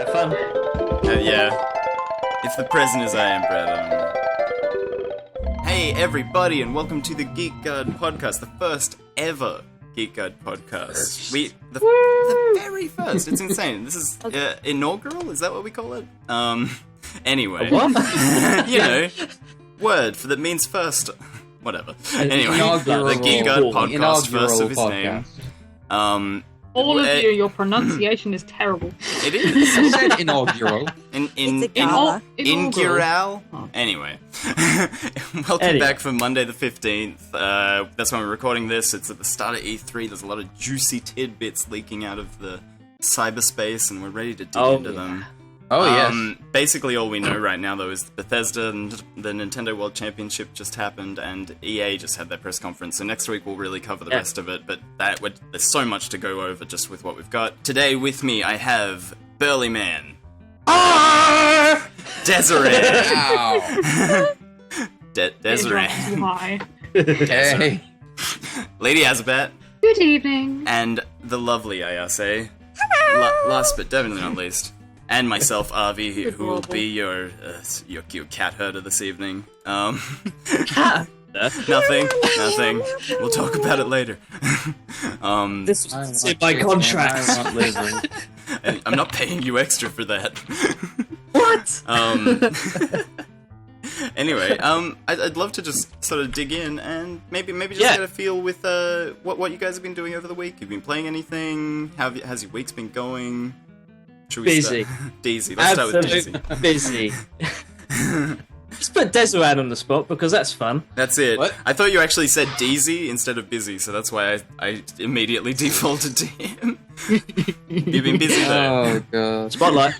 Have fun. Yeah. If the present is I am, Brad, I don't know. Hey, everybody, and welcome to the Geek Guard podcast, the first ever Geek Guard podcast. The very first. It's insane. This is inaugural. Is that what we call it? Anyway, What? you know, word for that means first. Whatever. Anyway, the Geek Guard podcast, first of his name. All of you, your pronunciation is terrible. It is. I said inaugural. Inaugural. Oh. Anyway, welcome back for Monday the 15th. That's when we're recording this. It's at the start of E3. There's a lot of juicy tidbits leaking out of the cyberspace, and we're ready to dig into them. Oh, yes. Basically, all we know right now, though, is Bethesda and the Nintendo World Championship just happened, and EA just had their press conference. So next week we'll really cover the rest of it, but there's so much to go over just with what we've got. Today with me, I have Burly Man. Desiree. Ow. Desiree. Hi. Hey. Lady Azabat. Good evening. And the lovely Ayase. Last but definitely not least. And myself, Avi, who will be your cat herder this evening. Cat? Nothing. We'll talk about it later. This was in my contract. I want lizard. I'm not paying you extra for that. What? Anyway, I'd love to just sort of dig in and maybe just get a feel with what you guys have been doing over the week. Have you been playing anything? Has your week's been going? Busy. Daisy. Let's start with Daisy. Busy. Let's put Desiree on the spot because that's fun. That's it. What? I thought you actually said Daisy instead of busy, so that's why I immediately defaulted to him. You've been busy though. Oh, God. Spotlight.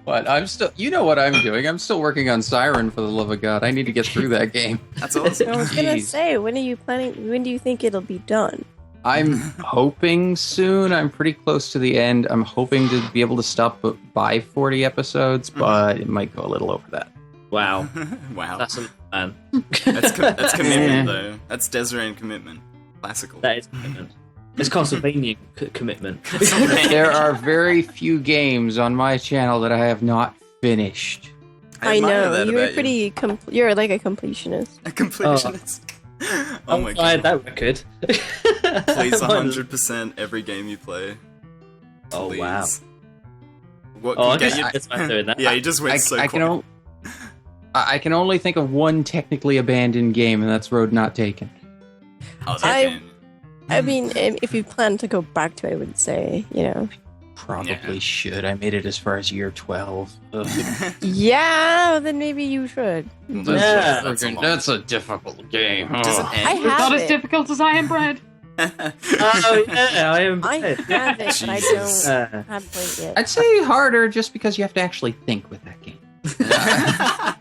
What? I'm still... You know what I'm doing. I'm still working on Siren, for the love of God. I need to get through that game. That's awesome. I was gonna Jeez. say, when are you planning? When do you think it'll be done? I'm hoping soon. I'm pretty close to the end. I'm hoping to be able to stop by 40 episodes, but it might go a little over that. Wow. Wow. That's a man. That's commitment though. That's Desiree commitment. Classical. That is commitment. It's Castlevania commitment. There are very few games on my channel that I have not finished. I admire know that you're about pretty. You're like a completionist. A completionist. Oh my I god. that record. Please 100% every game you play. Oh, Please. wow. What Oh, I can guess get you? it's about doing that. Yeah, you just went so quiet. I can only think of one technically abandoned game, and that's Road Not Taken. Oh, that I- game. I mean, if you plan to go back to it, I would say, Probably should. I made it as far as year 12. Ugh. yeah, then maybe you should. Yeah. That's a difficult game. Does it Ugh. end? I It's not have as it. difficult as I am, Brad. Oh, yeah, I am. I have it, but I Jesus. haven't played it yet. I'd say harder just because you have to actually think with that game.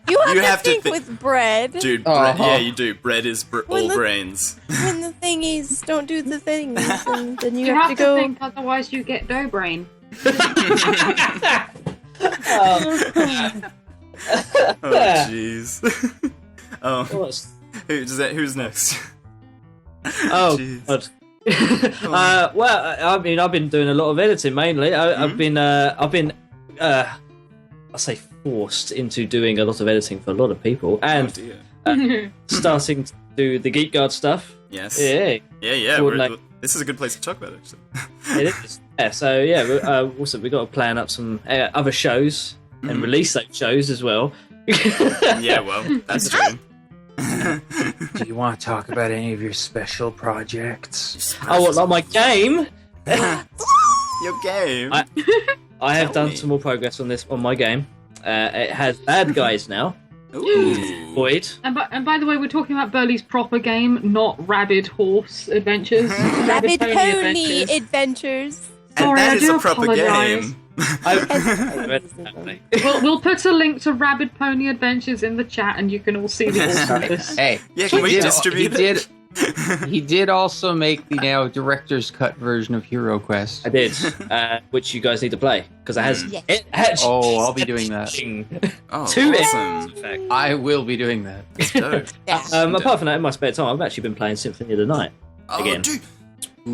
You have to think with bread. Dude, Uh-huh. yeah, you do. Bread is When all the- brains. When the thingies don't do the things, and then you, You have to go. think, otherwise you get dough brain. Oh, jeez. Oh, What's- who's next? Oh, Jeez. God. Well, I mean, I've been doing a lot of editing mainly. I've been, I say forced into doing a lot of editing for a lot of people, Oh, and dear. starting to do the Geek Guard stuff. Yes. Yeah, Yeah. Coordinate. This is a good place to talk about it, actually. it is. Yeah, so yeah, also we got to plan up some other shows and release those shows as well. Yeah, well, that's true. Do you want to talk about any of your special projects? Oh, what, like my game? Your game? I have Tell done me. some more progress on my game. It has bad guys now. Ooh. Void. And by the way, we're talking about Burley's proper game, not Rabid Horse Adventures. Rapid Pony Adventures. And Sorry, that I is do a proper apologise. game. I, We'll put a link to Rabid Pony Adventures in the chat, and you can all see the awesomeness. Hey, Yeah, can we distribute it? He did also make the now director's cut version of Hero Quest. I did, which you guys need to play because it has. Yes. It has Oh, I'll be doing that. Oh, Two awesome. in fact. I will be doing that. That's dope. Yeah. Apart from that, in my spare time, I've actually been playing Symphony of the Night. Oh, Again. dude.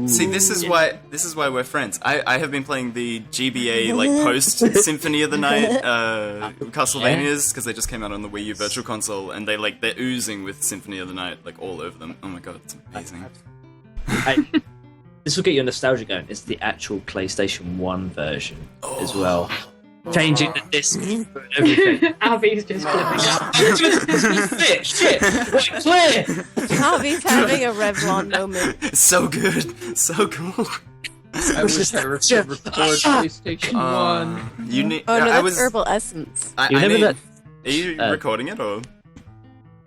See, this is why we're friends. I have been playing the GBA like post Symphony of the Night Castlevanias because they just came out on the Wii U Virtual Console, and they're oozing with Symphony of the Night like all over them. Oh my god, it's amazing. This will get your nostalgia going. It's the actual PlayStation 1 version as well. Changing the disc and everything. Abby's just flipping out. Shit! Wait, clear! Harvey's having a Revlon moment. It's so good, so cool. I wish I record PlayStation 1. You need. Oh no, I that's was. Herbal Essence. I You remember need, that? Are you recording it or?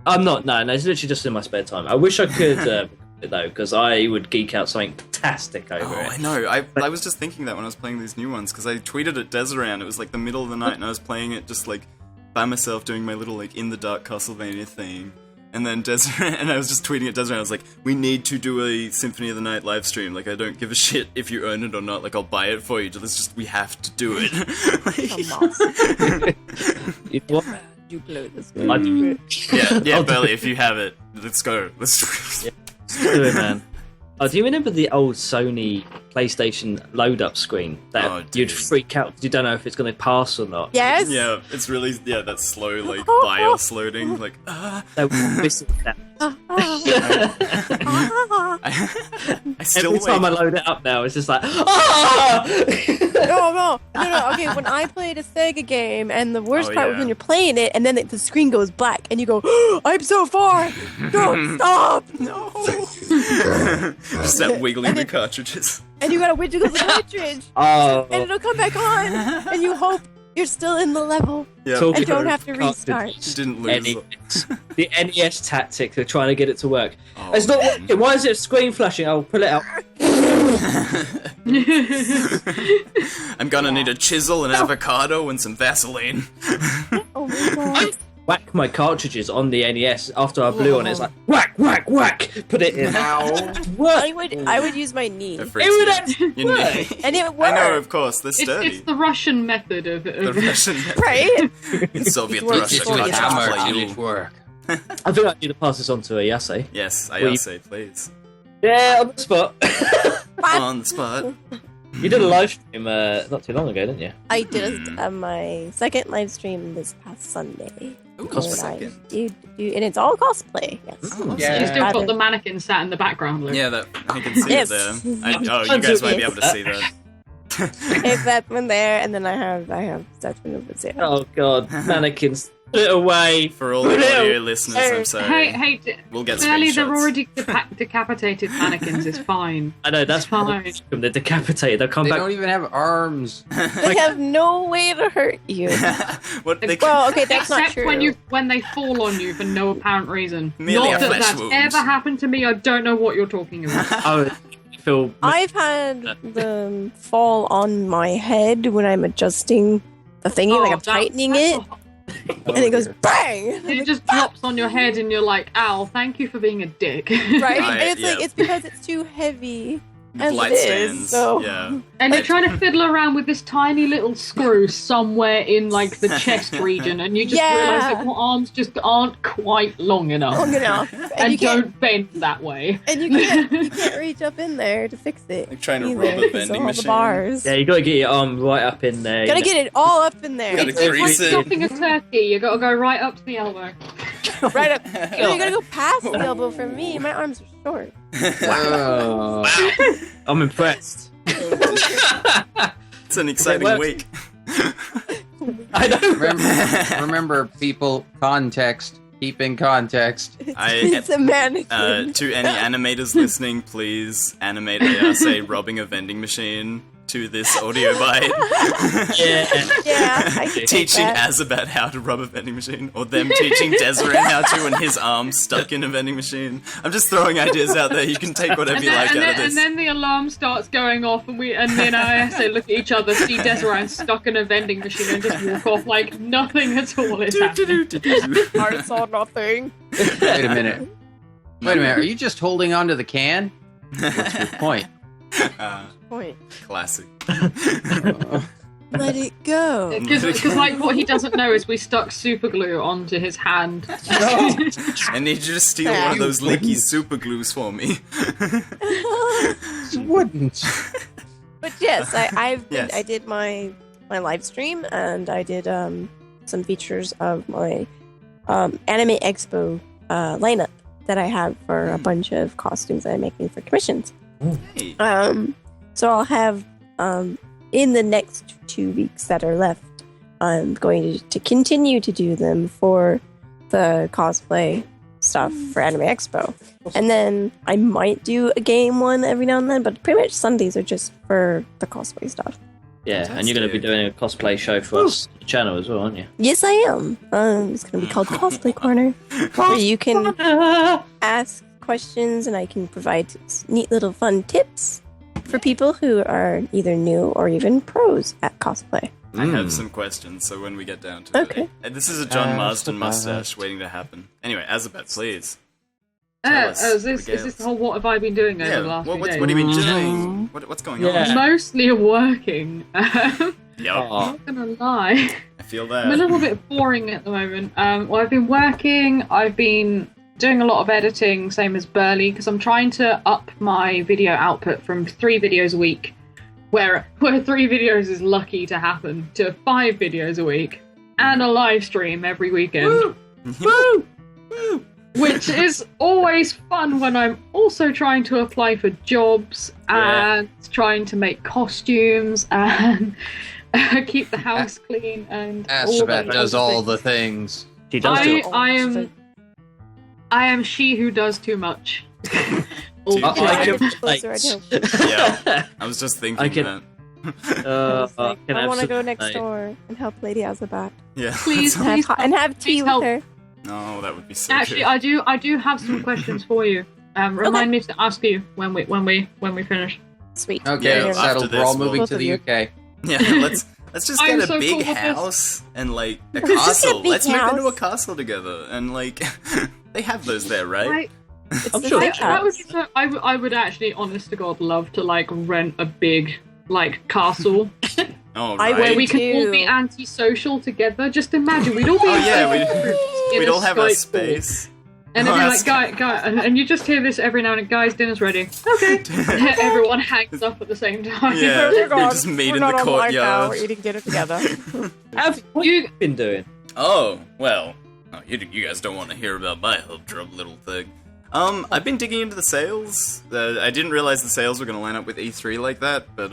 I'm not. No, it's literally just in my spare time. I wish I could though, because I would geek out something fantastic over Oh, it. I know. I was just thinking that when I was playing these new ones, because I tweeted at Desiree, it was like the middle of the night, and I was playing it just like by myself, doing my little like in the dark Castlevania thing. And then Desiree, and I was just tweeting at Desiree, I was like, we need to do a Symphony of the Night live stream. Like, I don't give a shit if you earn it or not. Like, I'll buy it for you. We have to do it. What? You blew this I do. Yeah, Burley, if you have it, let's go. Let's do it, man. Oh, do you remember the old Sony PlayStation load-up screen that you'd freak out because you don't know if it's going to pass or not? Yes. Yeah, it's really that slow like BIOS loading. Like, They were missing that. I still Every time I wait. load it up now, it's just like, ah! No. Okay, when I played a Sega game, and the worst Oh, part was yeah. when you're playing it, and then the screen goes black, and you go, oh, "I'm so far! Don't stop! No!" Just that wiggling the cartridges. And you gotta wiggle the cartridge, Oh, and it'll come back on, and you hope you're still in the level, Yeah, Talking and don't about have to restart. didn't lose. NES. The NES tactic, they're trying to get it to work. Oh, It's not man. working. Why is it screen flashing? I'll pull it out. I'm gonna need a chisel, an avocado, and some Vaseline. Oh my god! Whack my cartridges on the NES after I blew on it. It's like whack, whack, whack. Put it in. What? I would use my knee, That It freaks would me out. actually You work. need- and it I worked. know, of course, they're sturdy. It's the Russian method of The Russian Right? in Soviet Works Russia. for you. cartridge Hammer play till you. it work. I think I need to pass this on to Ayase. Yes, Well, I say, please. Yeah, on the spot. On the spot. You did a live stream not too long ago, didn't you? I did my second live stream this past Sunday. Cosplay. And and it's all cosplay. Yes. Yeah. You still got the mannequin sat in the background, Luke. Yeah, that I can see Yes. it there. You guys might be able to see that. It's that one there, and then I have Dutchman over there. Oh god, mannequins. Put it away. For all the audio listeners, I'm sorry. Hey, We'll get clearly they're screenshots. already decapitated mannequins. It's fine. I know, that's Fine. from the decapitated. They'll come They back. don't even have arms. They have no way to hurt you. What they Well, okay, that's not Except true. when they fall on you for no apparent reason. Merely Not a that flesh that's wound. ever happened to me. I don't know what you're talking about. Oh, Phil. I've had them fall on my head when I'm adjusting the thingy, like I'm tightening it, and it goes bang! And I'm It like, just drops on your head, and you're like, "Ow, thank you for being a dick." right? Right, And it's like yeah. it's because it's too heavy as light it stands. is. So Yeah. And you're trying to fiddle around with this tiny little screw somewhere in like the chest region, and you just Yeah. realise that your arms just aren't quite long enough, long enough, and you can't, don't bend that way. and you can't reach up in there to fix it. Like trying to either, rub a 'cause vending all machine. the bars. Yeah, you gotta get your arm right up in there. Gotta get it all up in there. Gotta It's like grease it. stuffing a turkey. You gotta go right up to the elbow. Right up. No, you gotta go past the elbow for me. My arms are short. Oh. I'm impressed. It's an exciting works. week. I know. Remember, people, context. Keep in context. It's a mannequin. To any animators listening, please animate Ayase robbing a vending machine to this audio bite. Yeah. Yeah, I can take Teaching that. Az about how to rub a vending machine, or them teaching Desiree how to, and his arm stuck in a vending machine. I'm just throwing ideas out there. You can take whatever you like out of this. And then the alarm starts going off, and then I say, look at each other, see Desiree stuck in a vending machine, and just walk off like nothing at all is happening. I saw nothing. Wait a minute. Are you just holding onto the can? What's your point? Point. Classic. Let it go. Because like what he doesn't know is we stuck super glue onto his hand. I need you to steal one of those leaky super glues for me. wouldn't. But yes, Yes. I did my live stream, and I did some features of my Anime Expo lineup that I have for a bunch of costumes that I'm making for commissions. Hey. So I'll have in the next 2 weeks that are left, I'm going to continue to do them for the cosplay stuff for Anime Expo. And then I might do a game one every now and then, but pretty much Sundays are just for the cosplay stuff. Yeah, and you're going to be doing a cosplay show for us on the channel as well, aren't you? Yes, I am. It's going to be called Cosplay Corner, where you can ask questions and I can provide neat little fun tips for people who are either new or even pros at cosplay. I have some questions, so when we get down to Okay. it. This is a John Marsden Azabeth. mustache waiting to happen. Anyway, Azabeth, please. Tell us, is this the whole what have I been doing over Yeah, the last few what days? have you been doing? What's going Yeah. on? Mostly working. I'm Yep, Oh, not gonna lie. I feel I'm a that. little bit boring at the moment. Well, I've been working. I've been doing a lot of editing, same as Burley, because I'm trying to up my video output from 3 videos a week, where 3 videos is lucky to happen, to 5 videos a week, and a live stream every weekend. Woo! Which is always fun when I'm also trying to apply for jobs and trying to make costumes and keep the house clean and all that Azabeth does other all things. the things. she does do it. I am she who does too much. All Too the much. I time. can Closer, I relate. know. Yeah, I was just thinking I can- that. I want to go next absolutely. door and help Lady Azabeth Yeah. Please, and have, please, and have tea please with help. her. No, that would be so Actually, good. I do have some questions for you. Remind me to ask you when we finish. Sweet. Okay, Yeah, settled. after We're all this, moving both to of the you. UK. Yeah, let's just I'm get a so big cool with this. house and like a Let's just get a castle. big Let's move into a house. castle together and like they have those there, right? I'm sure. That would be so, I would actually, honest to God, love to like rent a big like castle Oh, I right. where we can all too. be antisocial together. Just imagine we'd all be Oh in yeah, separate groups in we'd a all have our Skype call. space. And Oh, it'd be that's like, guy, and you just hear this every now and then, guys, dinner's ready. Okay. Everyone hangs up at the same time. Yeah, We're we gone. just meet We're in not the on live now. courtyard. We're eating dinner together. What have you been doing? Oh, well. Oh, you guys don't want to hear about my humdrum little thing. I've been digging into the sales. I didn't realize the sales were going to line up with E3 like that, but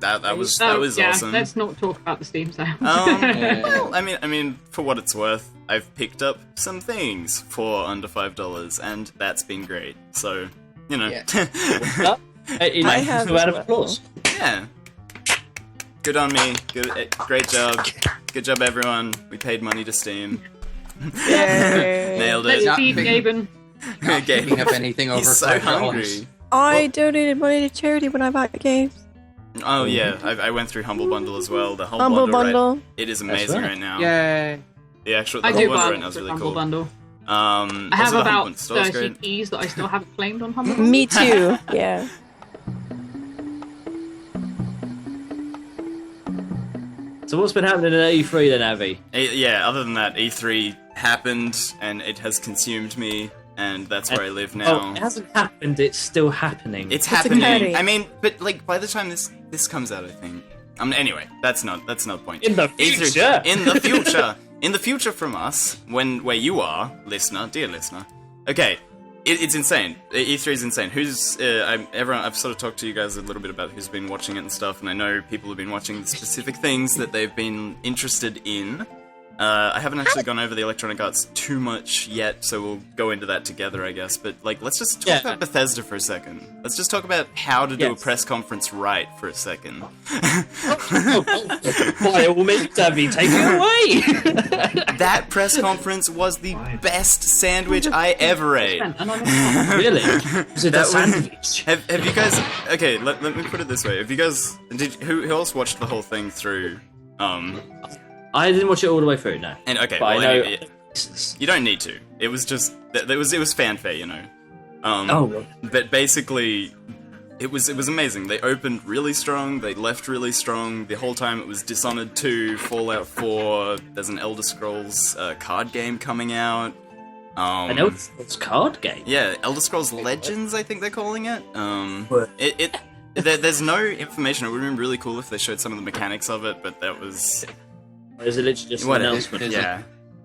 that was yeah, awesome. let's not talk about the Steam sale. Well, I mean, for what it's worth, I've picked up some things for under $5, and that's been great. So, you know, Yeah. I have round of as well. applause. yeah. Good on me. Great job. Good job, everyone. We paid money to Steam. Yay. Nailed Let's it. Not feed big- Gaben. Gabe, Picking up anything over He's so $5. hungry. I donated money to charity when I bought games. Oh yeah, I went through Humble Bundle as well. The Humble, Humble Bundle. bundle. It is amazing right. right now. Yay. The actual I the do Humble Bundle buy right now is really Humble cool. Bundle. I I have about Bundle store's 30 great. keys that I still haven't claimed on Humble Bundle. Me too. Yeah. So what's been happening at E3 then, Avi? Yeah, other than that, E3 happened and it has consumed me, and that's where I live now. Oh, it hasn't happened. It's still happening. It's occurring. happening. I mean, but like by the time this comes out, I think. Anyway, that's not the point. In the future. In the future. In the future from us, where you are, dear listener. Okay, it's insane. E3 is insane. I've sort of talked to you guys a little bit about who's been watching it and stuff, and I know people have been watching the specific things that they've been interested in. I haven't actually gone over the Electronic Arts too much yet, so we'll go into that together, I guess. But like, let's just talk about Bethesda for a second. Let's just talk about how to do a press conference right for a second. By all means, Avi, take it away. That press conference was the best sandwich I ever ate. Really? Is it a sandwich? Have you guys? Okay, let me put it this way. Have you guys? Who else watched the whole thing through? I didn't watch it all the way through, no. And okay, But I know. anyway, you don't need to. It was just it was fanfare, you know. Oh, But basically, it was amazing. They opened really strong. They left really strong. The whole time it was Dishonored 2, Fallout 4. There's an Elder Scrolls card game coming out. An Elder Scrolls card game. Yeah, Elder Scrolls Legends, I think they're calling it. There's no information. It would have been really cool if they showed some of the mechanics of it, but that was... Or is it literally just an announcement? Yeah.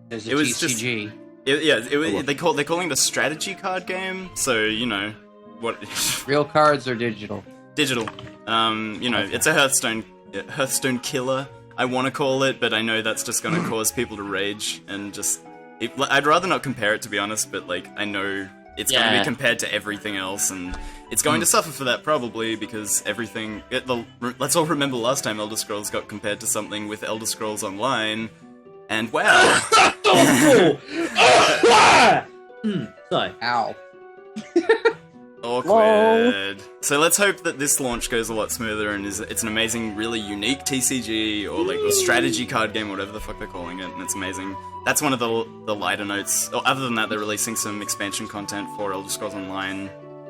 There's a It was TCG. They're calling it a strategy card game, so, you know, what... Real cards or digital? Digital. You know, it's a Hearthstone killer, I want to call it, but I know that's just going to cause people to rage, and just... I'd rather not compare it, to be honest, but, like, I know it's going to be compared to everything else, and it's going to suffer for that, probably, because everything... let's all remember last time Elder Scrolls got compared to something with Elder Scrolls Online, and wow! Sorry. Ow. Awkward. So let's hope that this launch goes a lot smoother and it's an amazing, really unique TCG or like a strategy card game, whatever the fuck they're calling it, and it's amazing. That's one of the lighter notes. Other than that, they're releasing some expansion content for Elder Scrolls Online,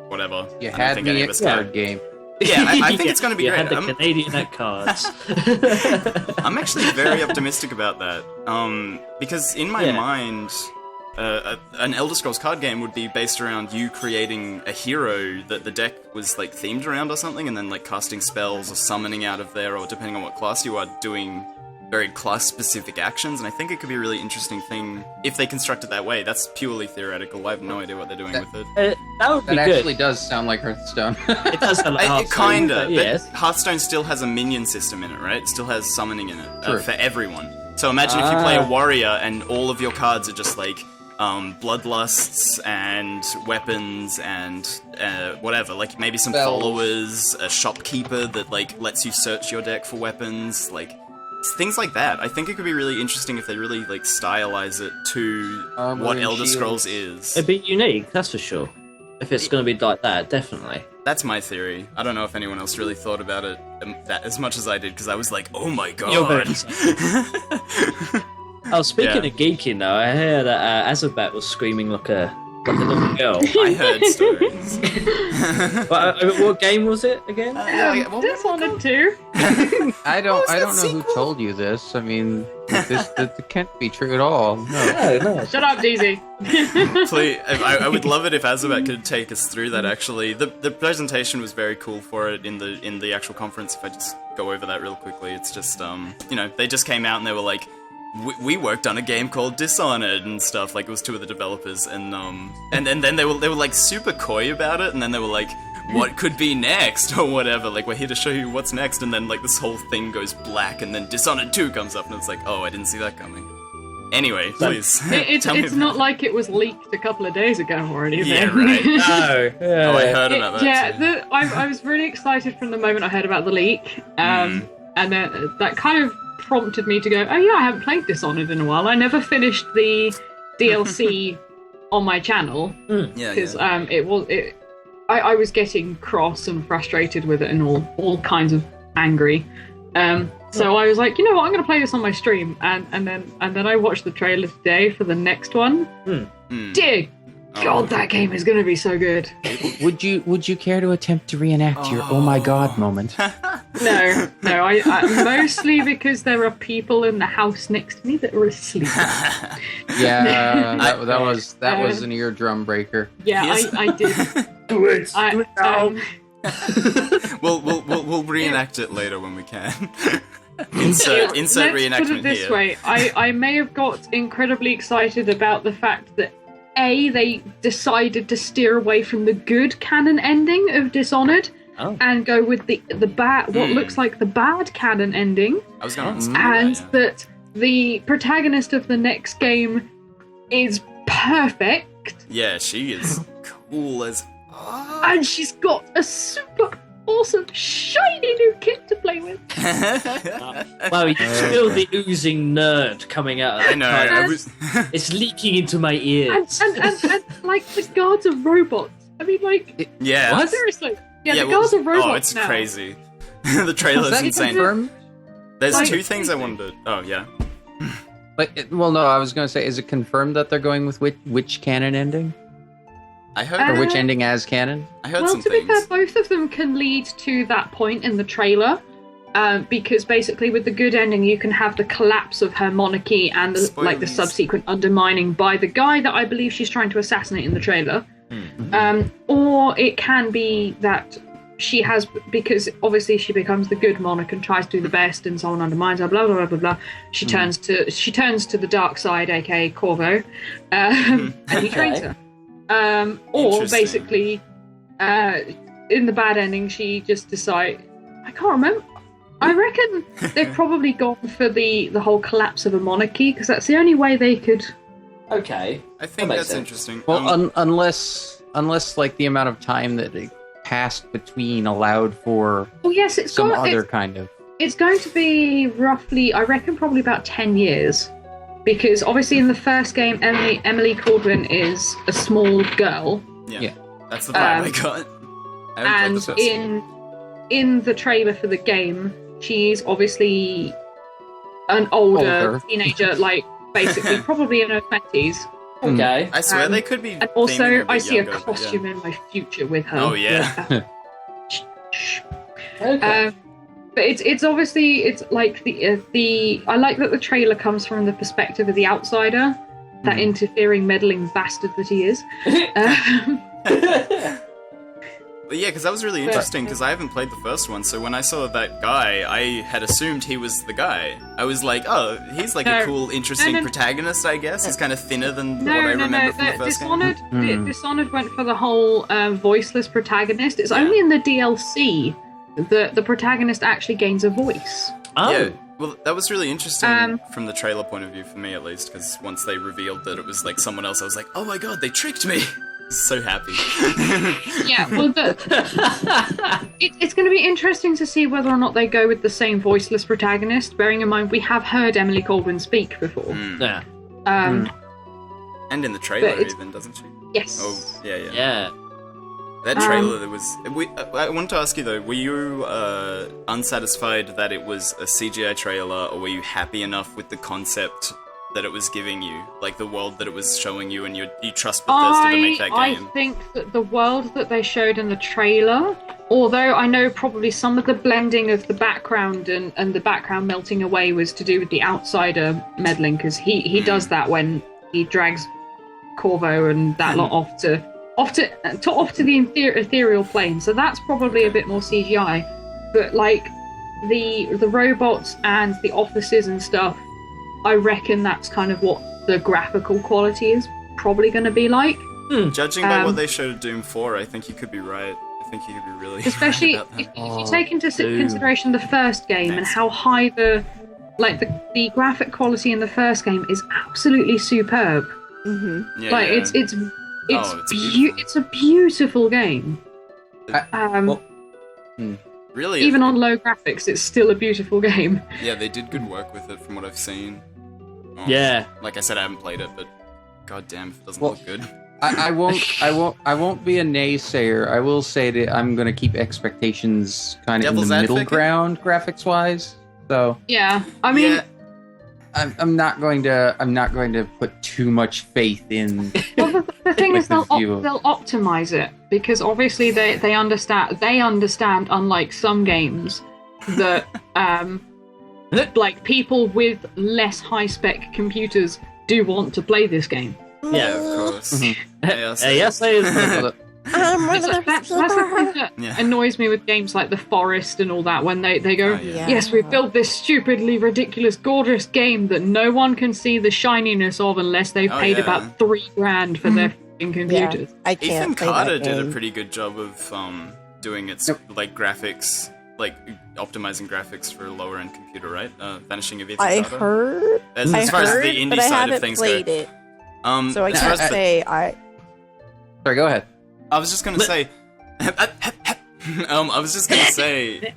whatever. You I don't had think me any of at us care. card game. Yeah, I think it's going to be You great. had the Canadian at cards. I'm actually very optimistic about that. Because in my mind, an Elder Scrolls card game would be based around you creating a hero that the deck was like themed around or something, and then like casting spells or summoning out of there, or depending on what class you are, doing very class-specific actions. And I think it could be a really interesting thing if they construct it that way. That's purely theoretical. I have no idea what they're doing with it. That would be That good. actually does sound like Hearthstone. It does sound like Hearthstone, Kinda, but yes. but Hearthstone still has a minion system in it, right? It still has summoning in it True. for everyone. So imagine if you play a warrior and all of your cards are just like bloodlusts and weapons and whatever, like maybe some Spells. followers, a shopkeeper that like lets you search your deck for weapons, like things like that. I think it could be really interesting if they really like stylize it to Armor what and Elder shields. Scrolls is. It'd be unique, that's for sure. If it's going to be like that, definitely. That's my theory. I don't know if anyone else really thought about it that as much as I did, because I was like, oh my god. You're very Oh, speaking Yeah. of geeking though, I heard that Azabat was screaming like a little girl. I heard stories. What game was it again? Dishonored 2. I don't know who told you this. I mean, that can't be true at all. No. No. Shut up, DZ. Please, I would love it if Azabat could take us through that. Actually, the presentation was very cool for it in the actual conference. If I just go over that real quickly, it's just you know, they just came out and they were like, we worked on a game called Dishonored and stuff. Like, it was two of the developers, and then they were like super coy about it, and then they were like, what could be next or whatever, like, we're here to show you what's next, and then like this whole thing goes black, and then Dishonored 2 comes up, and it's like, oh, I didn't see that coming. Anyway, please. Tell me It's about not it. like it was leaked a couple of days ago or anything. Yeah, right. No. Oh, I heard about that too. I was really excited from the moment I heard about the leak, and then that kind of prompted me to go, oh yeah, I haven't played Dishonored in a while. I never finished the DLC on my channel Yeah, because yeah. I was getting cross and frustrated with it and all kinds of angry. So I was like, you know what, I'm going to play this on my stream, and then I watched the trailer today for the next one. Dear God, that game is going to be so good. Would you care to attempt to reenact your oh my god moment? No, I mostly because there are people in the house next to me that are asleep. Yeah, that was an eardrum breaker. Yeah, Yes. I did. Do it. We'll reenact it later when we can. insert Let's reenactment put it this here. way: I may have got incredibly excited about the fact that they decided to steer away from the good canon ending of Dishonored and go with the bad, what looks like the bad canon ending, I was going to and that, yeah. that the protagonist of the next game is perfect. Yeah, she is cool as And she's got a super awesome shiny new kit to play with. Wow, you feel the oozing nerd coming out of I know. that. I was. It's leaking into my And, ears. and like the guards are robots. I mean, like Yeah. What? seriously. Yeah, the well, guards are robots oh, it's now. crazy. The trailer's Is that insane. confirmed? There's Like- two things I wanted to. Oh yeah. Well, no, I was going to say, is it confirmed that they're going with which canon ending? I heard. Or which Uh, ending as canon? I heard Well, some to be things. fair, both of them can lead to that point in the trailer. because basically with the good ending you can have the collapse of her monarchy and the Spoilies. subsequent undermining by the guy that I believe she's trying to assassinate in the trailer. Or it can be that she has, because obviously she becomes the good monarch and tries to do the best, and someone undermines her. Blah blah blah blah blah. She turns to the dark side, aka Corvo, and he trains her. Or basically, in the bad ending, she just decides. I can't remember. I reckon they've probably gone for the whole collapse of a monarchy, because that's the only way they could. Okay. I think That makes that's sense. interesting. Well, unless like the amount of time that it passed between allowed for Oh yes, it's some got, other kind of. It's going to be roughly, I reckon, probably about 10 years. Because obviously in the first game, Emily Caldwin is a small girl. yeah. That's the vibe I got. I haven't played the And first game. in the trailer for the game, she's obviously an older teenager, like basically probably in her 20s. Okay. I swear they could be. And theming also, a bit I see younger, a but costume in my future with her. Oh, yeah. Okay. But it's obviously, it's like the I like that the trailer comes from the perspective of the outsider, that interfering, meddling bastard that he is. But yeah, because that was really interesting, because I haven't played the first one, so when I saw that guy, I had assumed he was the guy. I was like, oh, he's like a cool, interesting protagonist, I guess. He's kind of thinner than what I remember from the first game. Dishonored went for the whole voiceless protagonist. It's only in the DLC that the protagonist actually gains a voice. Oh. Yeah, well, that was really interesting from the trailer point of view, for me at least, because once they revealed that it was like someone else, I was like, oh my god, they tricked me! So happy. Yeah, well, it's going to be interesting to see whether or not they go with the same voiceless protagonist, bearing in mind we have heard Emily Caldwin speak before. Yeah. And in the trailer even, doesn't she? Yes. Oh, yeah. Yeah. That trailer, there was... I wanted to ask you, though, were you unsatisfied that it was a CGI trailer, or were you happy enough with the concept that it was giving you? Like, the world that it was showing you, and you trust Bethesda to make that game? I think that the world that they showed in the trailer, although I know probably some of the blending of the background and the background melting away was to do with the outsider meddling, because he does that when he drags Corvo and that lot off to the ethereal plane, so that's probably a bit more CGI. But like the robots and the offices and stuff, I reckon that's kind of what the graphical quality is probably going to be like. Judging by what they showed of Doom 4, I think you could be right. I think you could be really Especially right about that. if you take into consideration the first game and how high the graphic quality in the first game is absolutely superb. Mm-hmm. Yeah, Like yeah. it's a beautiful game. Really? Even on low graphics, it's still a beautiful game. Yeah, they did good work with it from what I've seen. Oh, Yeah. Like I said, I haven't played it, but god damn if it doesn't look good. I won't be a naysayer. I will say that I'm going to keep expectations kind of Devil's in the middle advocate? ground, graphics wise. So Yeah, I mean, Yeah. I'm not going to put too much faith in. well, the thing is, they'll view of- optimize it, because obviously they understand. Unlike some games, that like people with less high spec computers do want to play this game. Yeah, of course. Yes, they is. That's the thing that Yeah. annoys me with games like The Forest and all that, when they go, Oh, yeah. yes, we've built this stupidly ridiculous, gorgeous game that no one can see the shininess of unless they've Oh, paid yeah. about $3,000 for their f***ing computers. Yeah, I can't Ethan play Carter that did a game. pretty good job of doing its like graphics, like optimizing graphics for a lower end computer, right? Vanishing of Ethan I Carter. heard, As far as the indie but I side haven't of things played go. it, so I as far can't as the- say I. Sorry, go ahead. I was just gonna say. I was just gonna say.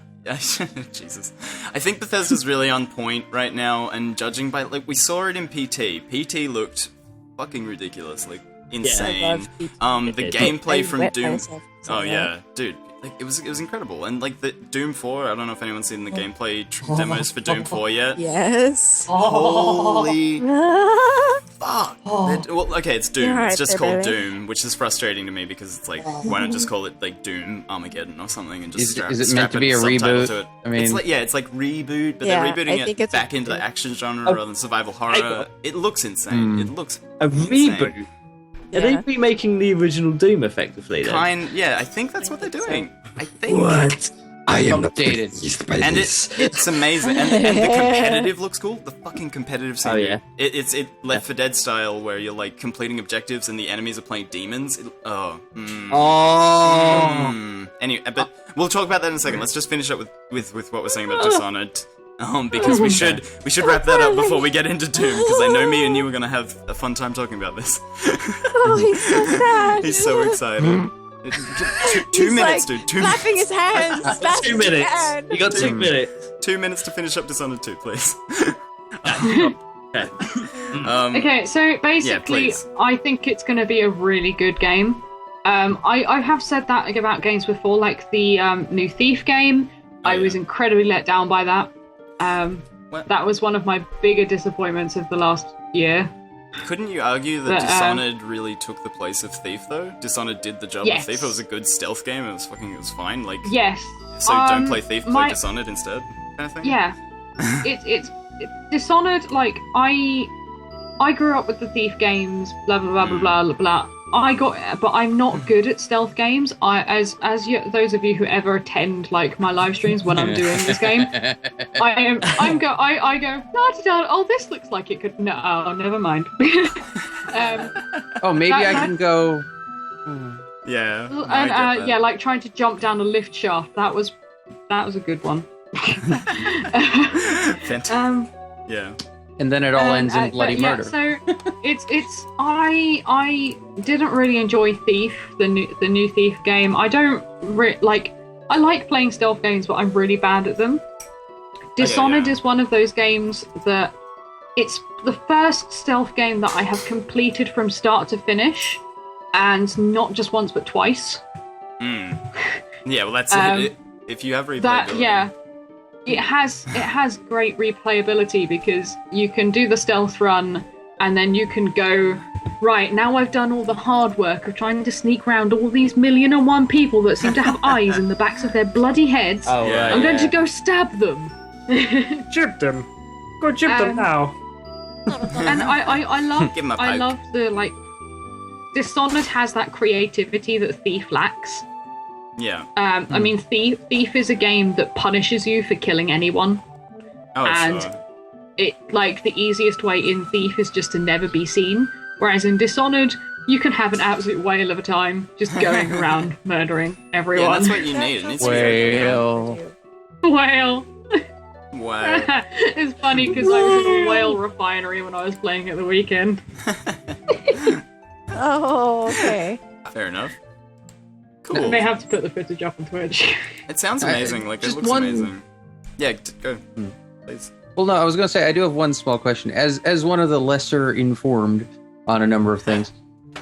Jesus. I think Bethesda's really on point right now, and judging by like we saw it in PT. PT looked fucking ridiculous, like insane. I love PT. The gameplay I from wet Doom. myself saying Oh that. yeah, dude. like it was incredible. And like the Doom 4, I don't know if anyone's seen the gameplay demos for Doom 4 yet. Yes. Holy fuck! Well, okay, it's Doom. You're It's just right called there, baby. Doom, which is frustrating to me because it's like, why not just call it like Doom Armageddon or something and just Is it meant to be a subtitle reboot? to it? I mean, it's like it's like reboot, but Yeah, they're I rebooting think it it's a back into the reboot. action genre rather than survival horror. It looks insane. It looks A reboot. insane. Are they remaking the original Doom effectively then? Yeah, I think that's what they're doing. I think. What? I am not Updated. pleased by And this. it's amazing, and the competitive looks cool. The fucking competitive scene. Oh, yeah. It's Left 4 Dead style where you're like completing objectives and the enemies are playing demons. Anyway, but we'll talk about that in a second. Let's just finish up with what we're saying about Dishonored. Because we should wrap that up before we get into Doom, because I know me and you are gonna have a fun time talking about this. Oh, he's so sad. He's so excited. Two minutes, like, dude. 2 Clapping minutes. his hands. slapping 2 his minutes. hand. You got 2 minutes. 2 minutes to finish up Dishonored 2, please. Okay. Okay, so basically, please. I think it's going to be a really good game. I have said that about games before, like the new Thief game. I was incredibly let down by that. That was one of my bigger disappointments of the last year. Couldn't you argue that But, Dishonored really took the place of Thief, though? Dishonored did the job Yes. of Thief. It was a good stealth game. It was fine. Like, Yes. so don't play Thief, play Dishonored instead, kind of thing. Yeah. It's Dishonored. Like I grew up with the Thief games. Blah blah blah blah blah blah. But I'm not good at stealth games. Those of you who ever attend like my live streams when I'm doing this game, I go, la-di-da, oh, this looks like it could. No, oh, never mind. oh, maybe I can go. Yeah. And I get that. yeah, like trying to jump down a lift shaft. That was a good one. Fantastic. Yeah. And then it all ends in bloody yeah, murder. So I didn't really enjoy Thief, the new Thief game. I don't I like playing stealth games, but I'm really bad at them. Dishonored is one of those games that it's the first stealth game that I have completed from start to finish, and not just once but twice. Yeah, well that's it. If you have replayability. That yeah. It has great replayability because you can do the stealth run and then you can go, right, now I've done all the hard work of trying to sneak around all these 1,000,001 people that seem to have eyes in the backs of their bloody heads. Oh, Yeah. right, I'm going to go stab them. Jib them. Go jib them now. And I love Give 'em a I poke. love the like Dishonored has that creativity that Thief lacks. Yeah. I mean Thief is a game that punishes you for killing anyone. Oh, and sure. it like the easiest way in Thief is just to never be seen, whereas in Dishonored you can have an absolute whale of a time just going around murdering everyone. Yeah, that's what you need. It needs to be Whale. Whale. Wow. It's funny because I was in a whale refinery when I was playing at the weekend. Oh, okay. Fair enough. Cool. They have to put the footage up on Twitch. It sounds amazing. Like, it just looks one- amazing. Yeah, go. Please. Well, no, I was going to say I do have one small question. As one of the lesser informed on a number of things,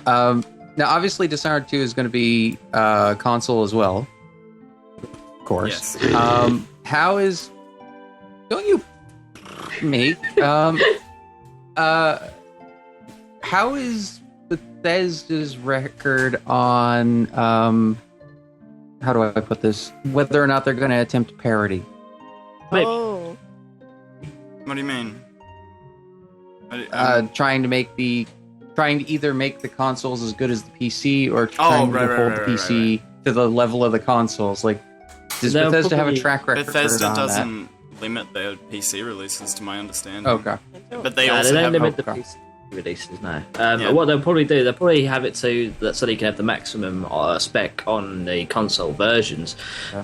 now obviously Dishonored 2 is going to be console as well, of course. Yes. How is? Don't you make? How is Bethesda's record on? How do I put this? Whether or not they're going to attempt parody? Maybe. Oh. What do you mean? Trying to either make the consoles as good as the PC or trying to hold the PC to the level of the consoles. Like, does They'll Bethesda have a probably- track record Bethesda on doesn't limit their PC releases, to my understanding. that? Okay. But they No, also they don't have. limit the okay. PC releases now. Yeah. What they'll probably do, they'll probably have it so you can have the maximum spec on the console versions,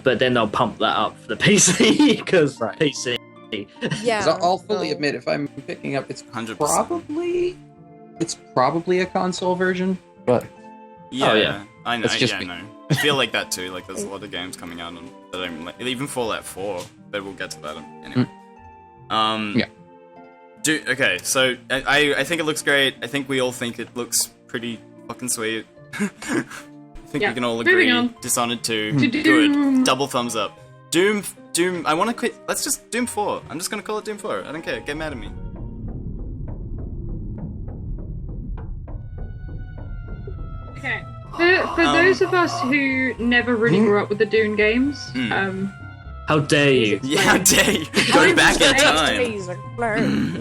but then they'll pump that up for the PC because Right. PC. Yeah. 'Cause I'll fully so- admit, if I'm picking up, it's 100%. probably a console version, but Yeah, Oh, yeah. I know. That's just Yeah, I me. know. I feel like that too. Like, there's a lot of games coming out on that I'm like, even Fallout 4. But we'll get to that anyway. Yeah. Okay, so I think it looks great. I think we all think it looks pretty fucking sweet. think Yeah. we can all Moving agree. on. Dishonored 2, To good. Doom. Double thumbs up. Doom. I want to quit. Let's just Doom 4. I'm just gonna call it Doom 4. I don't care. Get mad at me. Okay. For those of us who never really grew up with the Doom games, How dare you? Yeah, how dare you go back in time?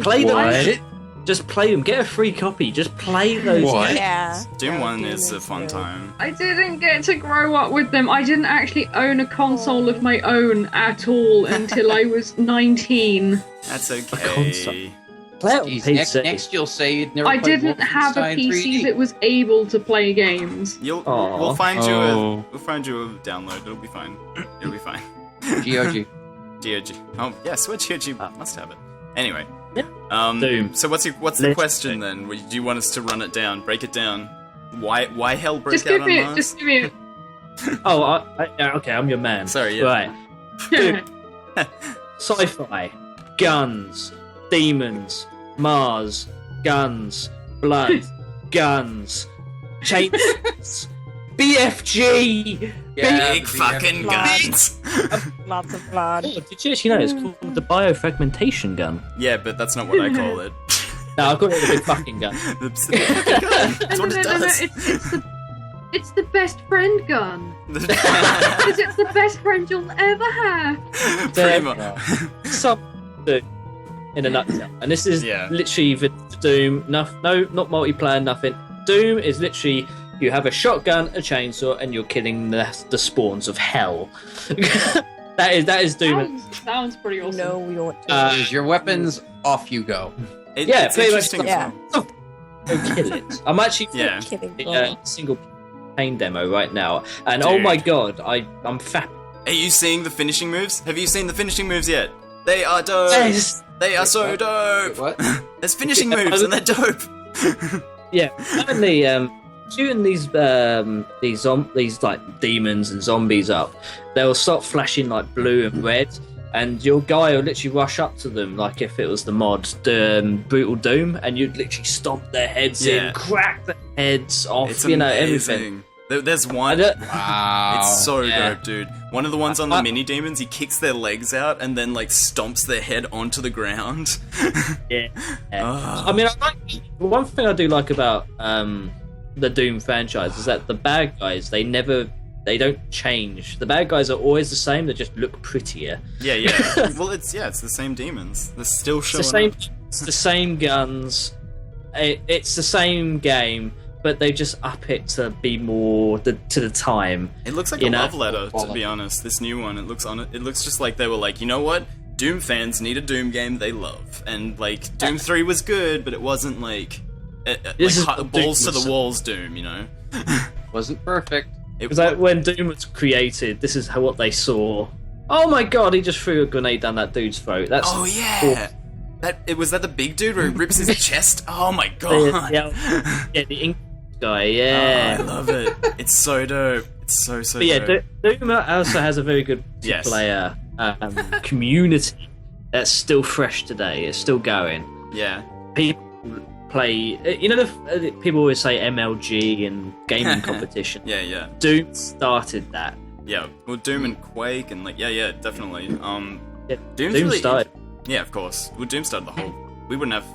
Play them. What? Just play them. Get a free copy. Just play those What? games. Yeah. Doom 1 is a fun time. I didn't get to grow up with them. I didn't actually own a console of my own at all until I was 19. That's console. okay. Play it on Jeez, PC. next you'll say you'd never I played didn't have a Wolfenstein PC 3D. that was able to play games. Aw. We'll find you Oh. we'll find you a download. It'll be fine. It'll be fine. GOG. GOG. Oh yeah, Switch GOG must have it. Anyway. Yeah. Doom. So what's the Let's question then? Do you want us to run it down, break it down? Why hell break Just out give on me, Mars? just give me. Oh, okay. I'm your man. Sorry, yeah. Right. Sci-fi, guns, demons, Mars, guns, blood, guns, chainsaws, BFG. Big fucking Blood. guns. Lots of blood. Oh, did you actually know it's called the biofragmentation gun? Yeah, but that's not what I call it. No, I've got it with a big fucking gun. It's the fucking gun. That's what it does. It's the best friend gun. Because it's the best friend you'll ever have. Pretty much. Something in a nutshell. And this is Yeah. literally the Doom. No, not multiplayer, nothing. Doom is literally you have a shotgun, a chainsaw, and you're killing the spawns of hell. that is Doom. Sounds pretty awesome. No, we don't. Want to. Here's your weapons, off you go. Yeah, it's pretty much interesting. Yeah. Go kill it. I'm actually Yeah. Kidding. in a single campaign demo right now, and Dude. oh my god, I'm fat. Are you seeing the finishing moves? Have you seen the finishing moves yet? They are dope. Yes. They are so What? dope. What? There's finishing moves and they're dope. Yeah, apparently, shooting these like demons and zombies up, they'll start flashing like blue and red, and your guy will literally rush up to them like if it was the mod Brutal Doom, and you'd literally stomp their heads Yeah. in, crack their heads off, It's everything. amazing. There's I one. don't- Wow. It's so Yeah. dope, dude. One of the ones on the mini demons, he kicks their legs out and then like stomps their head onto the ground. Yeah. Ugh. I mean, one thing I do like about the Doom franchise is that the bad guys, they don't change. The bad guys are always the same. They just look prettier. Yeah. Well, it's the same demons. They're still It's showing the same. up. It's the same guns. It's the same game, but they just up it to be more to the time. It looks like You a know? love letter, to be honest. This new one, it looks just like they were like, you know what? Doom fans need a Doom game they love, and like Doom 3 was good, but it wasn't like This is balls what Doom to the was. walls Doom, you know? Wasn't perfect. It It was like when Doom was created. This is what they saw. Oh my god! He just threw a grenade down that dude's throat. That's oh yeah, was that the big dude where he rips his chest? Oh my god! yeah, the ink guy. Oh, Yeah. I love it. It's so dope. It's so But yeah, dope. Doom also has a very good Yes. player community that's still fresh today. It's still going. Yeah. People play. You know, people always say MLG and gaming competition. Yeah. Doom started that. Yeah. Well, Doom and Quake and like yeah, definitely. Yeah, Doom's Doom really, started. Yeah, of course. Well, Doom started the whole. We wouldn't have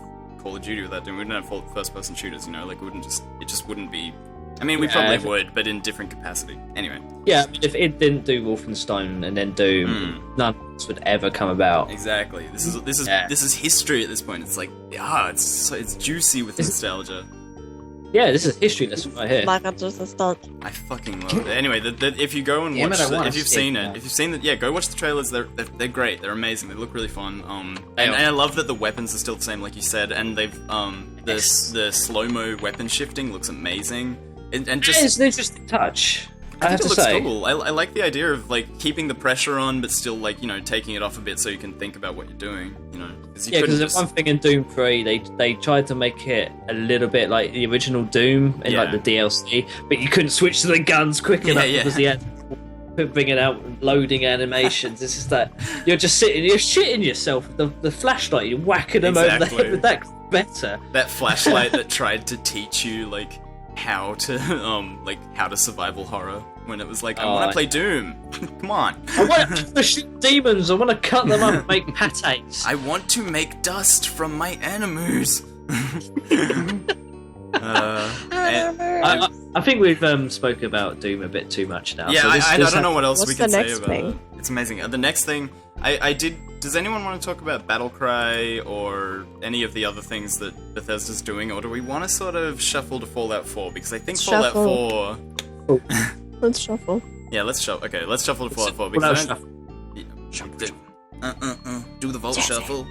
Call of Duty without Doom. We wouldn't have first-person shooters. You know, like it just wouldn't be. I mean, we probably would, but in different capacity. Anyway. Yeah, I mean, if it didn't do Wolfenstein and then Doom, none of this would ever come about. Exactly. This is Yeah. this is history at this point. It's like it's juicy with nostalgia. Yeah, this is history lesson right here. Like I just start. I fucking love it. Anyway, if you go and Damn watch, it, I wanna if you've skate seen now. it, yeah, go watch the trailers. They're great. They're amazing. They look really fun. And I love that the weapons are still the same, like you said, and they've the slow mo weapon shifting looks amazing. And just It's an interesting touch. I have think to it looks say. cool. I like the idea of like keeping the pressure on, but still like taking it off a bit so you can think about what you're doing. Because Yeah, because one thing in Doom 3, they tried to make it a little bit like the original Doom in like Yeah. the DLC, but you couldn't switch to the guns quick enough Yeah. because he had bringing out loading animations. It's just that you're shitting yourself with the flashlight, you're whacking them over the Exactly. head with that better. that flashlight that tried to teach you like how to how to survival horror when it was like, I want to play Doom. Come on. I want to shoot demons. I want to cut them up and make pates. I want to make dust from my enemies. I think we've spoken about Doom a bit too much now. Yeah, so I don't know what else What's we can the say next about thing? it. It's amazing. The next thing, I did. Does anyone want to talk about Battlecry or any of the other things that Bethesda's doing, or do we want to sort of shuffle to Fallout 4? Because I think Shuffle. Fallout 4. Let's shuffle. Yeah, let's shuffle. Okay, let's shuffle to Fallout 4 because I don't... Do the vault shuffle.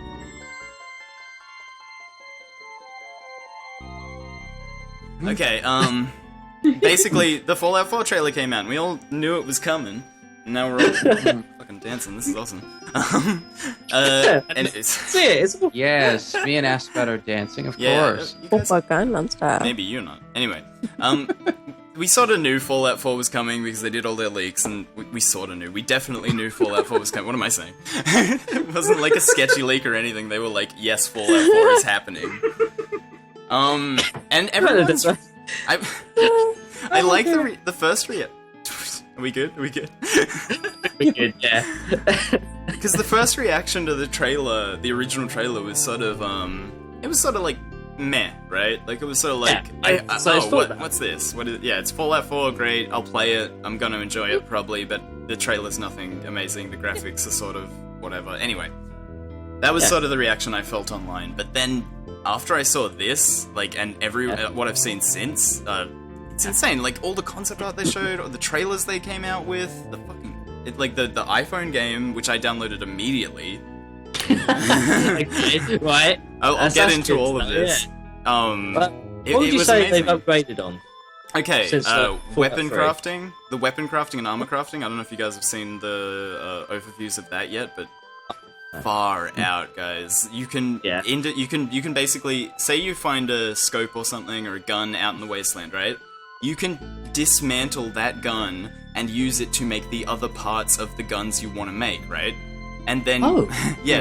Okay, basically, the Fallout 4 trailer came out, and we all knew it was coming, and now we're all fucking dancing, this is awesome. And it's... See it, it's all... Yes, me and Aspat are dancing, of Yeah, course. you Oh, guys- fuck, I'm style. maybe you're not. Anyway, we sort of knew Fallout 4 was coming because they did all their leaks, and we sort of knew. We definitely knew Fallout 4 was coming. What am I saying? It wasn't like a sketchy leak or anything. They were like, yes, Fallout 4 is happening. And everyone's... I like the first reaction. Are we good? Are we good? good, yeah. Because the first reaction to the trailer, the original trailer, was sort of, it was sort of like, meh, right? Like, it was sort of like, Yeah, so it's Fallout. what's this? Yeah, it's Fallout 4, great, I'll play it, I'm gonna enjoy it, probably, but the trailer's nothing amazing, the graphics are sort of whatever. Anyway, that was sort of the reaction I felt online, but then, after I saw this, like, and what I've seen since, it's insane. Like, all the concept art they showed, or the trailers they came out with, the fucking... the iPhone game, which I downloaded immediately. Okay, right. I'll get That's into good all of stuff, this. What It would you was say amazing. they've upgraded on? Okay, since, weapon Fallout crafting. The weapon crafting and armor crafting. I don't know if you guys have seen the overviews of that yet, but far out, guys. You can you can basically say you find a scope or something or a gun out in the wasteland, right? You can dismantle that gun and use it to make the other parts of the guns you want to make, right? And then,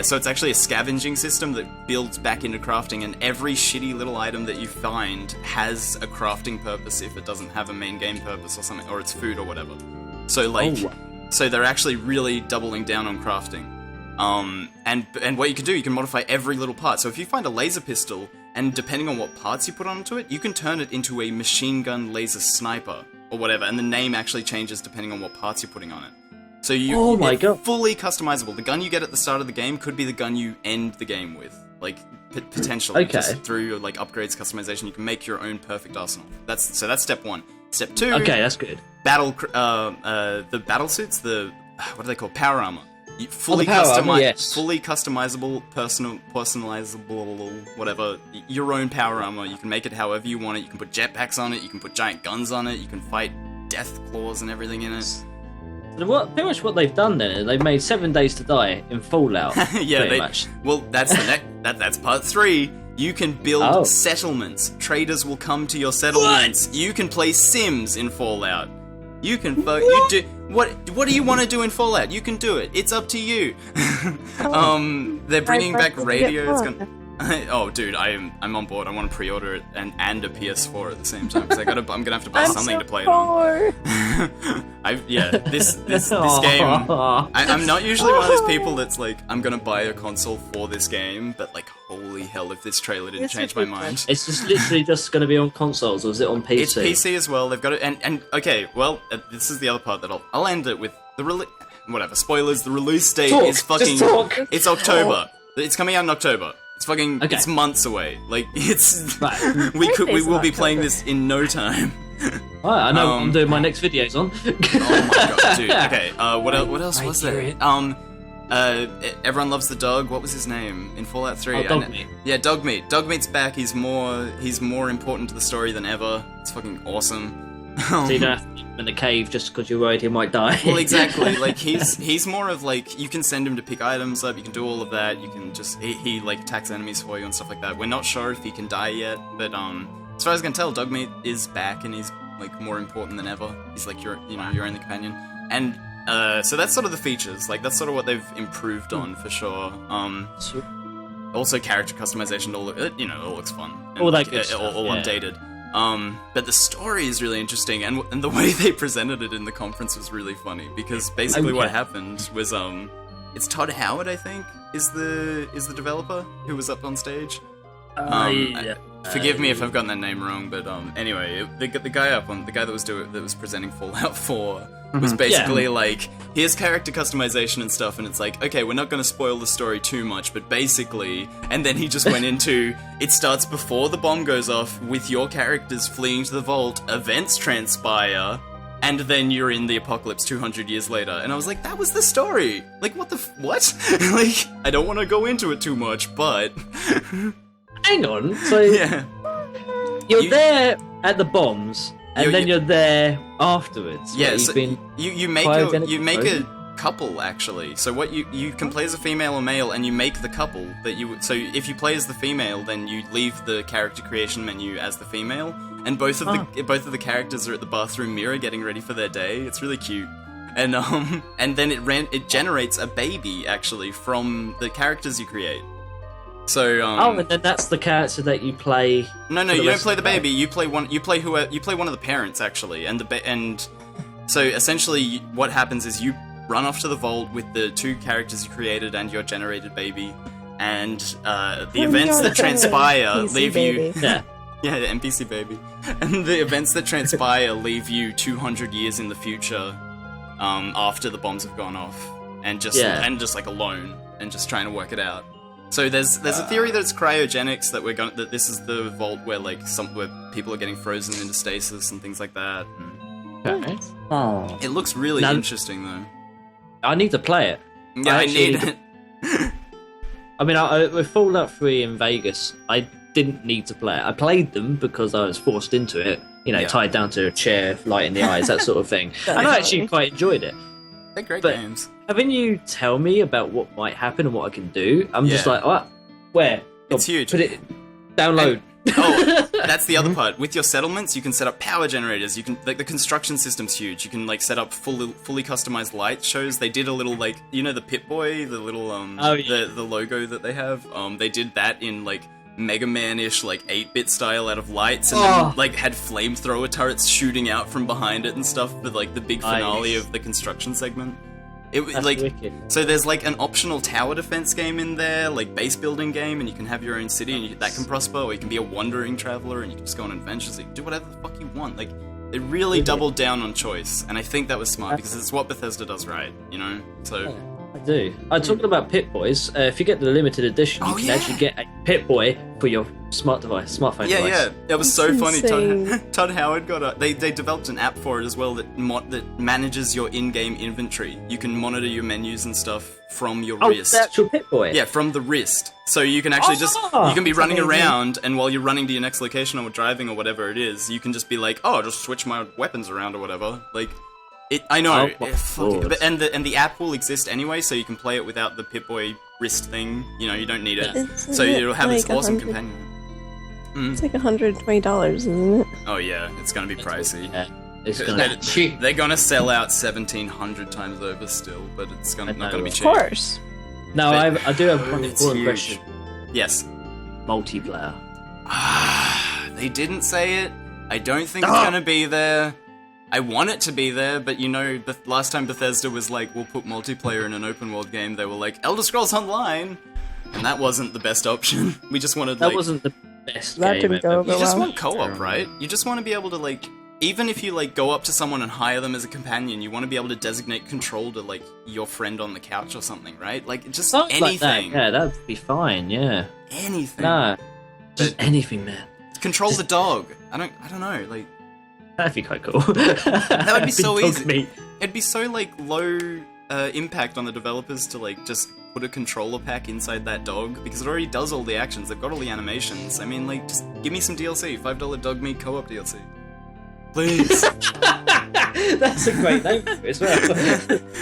so it's actually a scavenging system that builds back into crafting, and every shitty little item that you find has a crafting purpose if it doesn't have a main game purpose or something, or it's food or whatever. So like, so they're actually really doubling down on crafting. And what you can do, you can modify every little part. So if you find a laser pistol, and depending on what parts you put onto it, you can turn it into a machine gun laser sniper or whatever, and the name actually changes depending on what parts you're putting on it. So it's fully customizable. The gun you get at the start of the game could be the gun you end the game with, like potentially. Just through like upgrades, customization, you can make your own perfect arsenal. That's step one. Step two. Okay, that's good. The battle suits, what are they called? Power armor. Fully fully customizable, personalizable, whatever. Your own power armor. You can make it however you want it. You can put jetpacks on it. You can put giant guns on it. You can fight death claws and everything in it. So pretty much what they've done then is they've made 7 Days to Die in Fallout. Yeah, much. Well, that's the that's part 3. You can build settlements. Traders will come to your settlements. What? You can play Sims in Fallout. You can what do you want to do in Fallout? You can do it. It's up to you. They're bringing back radio. It's gonna... Oh, dude, I'm on board. I want to pre-order it and a PS4 at the same time because I'm gonna have to buy something to play it on. This game. I'm not usually one of those people that's like, I'm gonna buy a console for this game, but like, holy hell, if this trailer didn't change my mind. It's just literally just gonna be on consoles, or is it on PC? It's PC as well. They've got it, and okay, well, this is the other part that I'll end it with whatever spoilers. The release date is fucking. It's October. It's coming out in October. It's fucking. It's months away. Like it's. Right. We will be playing this in no time. I know what I'm doing my next videos on. Oh my god, dude. Okay. What else was there? Everyone loves the dog. What was his name in Fallout 3? Dogmeat. Yeah, Dogmeat. Dogmeat's back. He's more important to the story than ever. It's fucking awesome. So you don't have to keep him in the cave just because you're worried he might die. Well, exactly. Like he's more of like, you can send him to pick items up. You can do all of that. You can just he like attacks enemies for you and stuff like that. We're not sure if he can die yet, but as far as I can tell, Dogmeat is back and he's like more important than ever. He's like your only companion. And so that's sort of the features. Like that's sort of what they've improved on for sure. Also character customization. All looks fun. And, all that good stuff, all updated. But the story is really interesting, and the way they presented it in the conference was really funny, because basically what happened was, it's Todd Howard, I think, is the developer who was up on stage. Forgive me if I've gotten that name wrong, but anyway, the guy that was presenting Fallout 4 was basically like, here's character customization and stuff, and it's like, okay, we're not going to spoil the story too much, but basically, and then he just went into, it starts before the bomb goes off with your characters fleeing to the vault, events transpire, and then you're in the apocalypse 200 years later. And I was like, that was the story! Like, what? Like, I don't want to go into it too much, but... Hang on, so you're there at the bombs, and then you're there afterwards. Yeah, so you make a couple, actually. So what you can play as a female or male, and you make the couple that you. So if you play as the female, then you leave the character creation menu as the female, and both of the characters are at the bathroom mirror getting ready for their day. It's really cute. And then it generates a baby, actually, from the characters you create. So and then that's the character that you play. No, you don't play the baby. You play one. You play one of the parents, actually, and so essentially what happens is you run off to the vault with the two characters you created and your generated baby, and the events that transpire leave you. Yeah, the NPC baby, and the events that transpire leave you 200 years in the future, after the bombs have gone off, and just like alone and just trying to work it out. So there's a theory that it's cryogenics, that this is the vault where where people are getting frozen into stasis and things like that. Okay. Oh. It looks really interesting though. I need to play it. Yeah, I need it. I mean, with Fallout 3 in Vegas, I didn't need to play it. I played them because I was forced into it, tied down to a chair, light in the eyes, that sort of thing. And I actually quite enjoyed it. They're great games. Having you tell me about what might happen and what I can do, I'm just like, oh, where? It's huge. Put it, download. That's the other part. With your settlements, you can set up power generators. You can the construction system's huge. You can set up fully customized light shows. They did a little the Pip-Boy, the little the logo that they have. They did that in Mega Man-ish 8-bit style out of lights, and then had flamethrower turrets shooting out from behind it and stuff for the big finale of the construction segment. That's wicked. So there's an optional tower defense game in there, base building game, and you can have your own city, and that can prosper, or you can be a wandering traveler and you can just go on adventures. You can do whatever the fuck you want. They really doubled down on choice, and I think that was smart because it's what Bethesda does right, So. Yeah. I do. Talking about Pip-Boys, if you get the limited edition, you can actually get a Pip-Boy for your smartphone device. Yeah, that was so funny. Todd Howard got they developed an app for it as well that manages your in-game inventory. You can monitor your menus and stuff from your wrist. The actual Pip-Boy? Yeah, from the wrist. So you can actually you can be running around, and while you're running to your next location or driving or whatever it is, you can just be just switch my weapons around or whatever. I know, and the app will exist anyway, so you can play it without the Pip-Boy wrist thing. You don't need it, so you'll have this awesome companion. It's $120, isn't it? Oh yeah, it's gonna be pricey. Yeah, it's gonna be cheap. They're gonna sell out 1,700 times over still, but it's not gonna be cheap. Of course. Now I do have one important question. Yes. Multiplayer. They didn't say it. I don't think it's gonna be there. I want it to be there, but the last time Bethesda was we'll put multiplayer in an open world game, they were like, Elder Scrolls Online! And that wasn't the best option. We just wanted, That wasn't the best that game didn't go ever. over You just well. want co-op, right? You just want to be able to, even if you, go up to someone and hire them as a companion, you want to be able to designate control to, your friend on the couch or something, right? Just Something anything. like that. Yeah, that'd be fine, yeah. Anything. No, just anything, man. Control the dog. I don't know, That'd be quite cool. That would be so Big dog easy. meat. It'd be so low impact on the developers to just put a controller pack inside that dog, because it already does all the actions. They've got all the animations. I mean, just give me some DLC. $5 dog meat co-op DLC, please. That's a great name for it as well.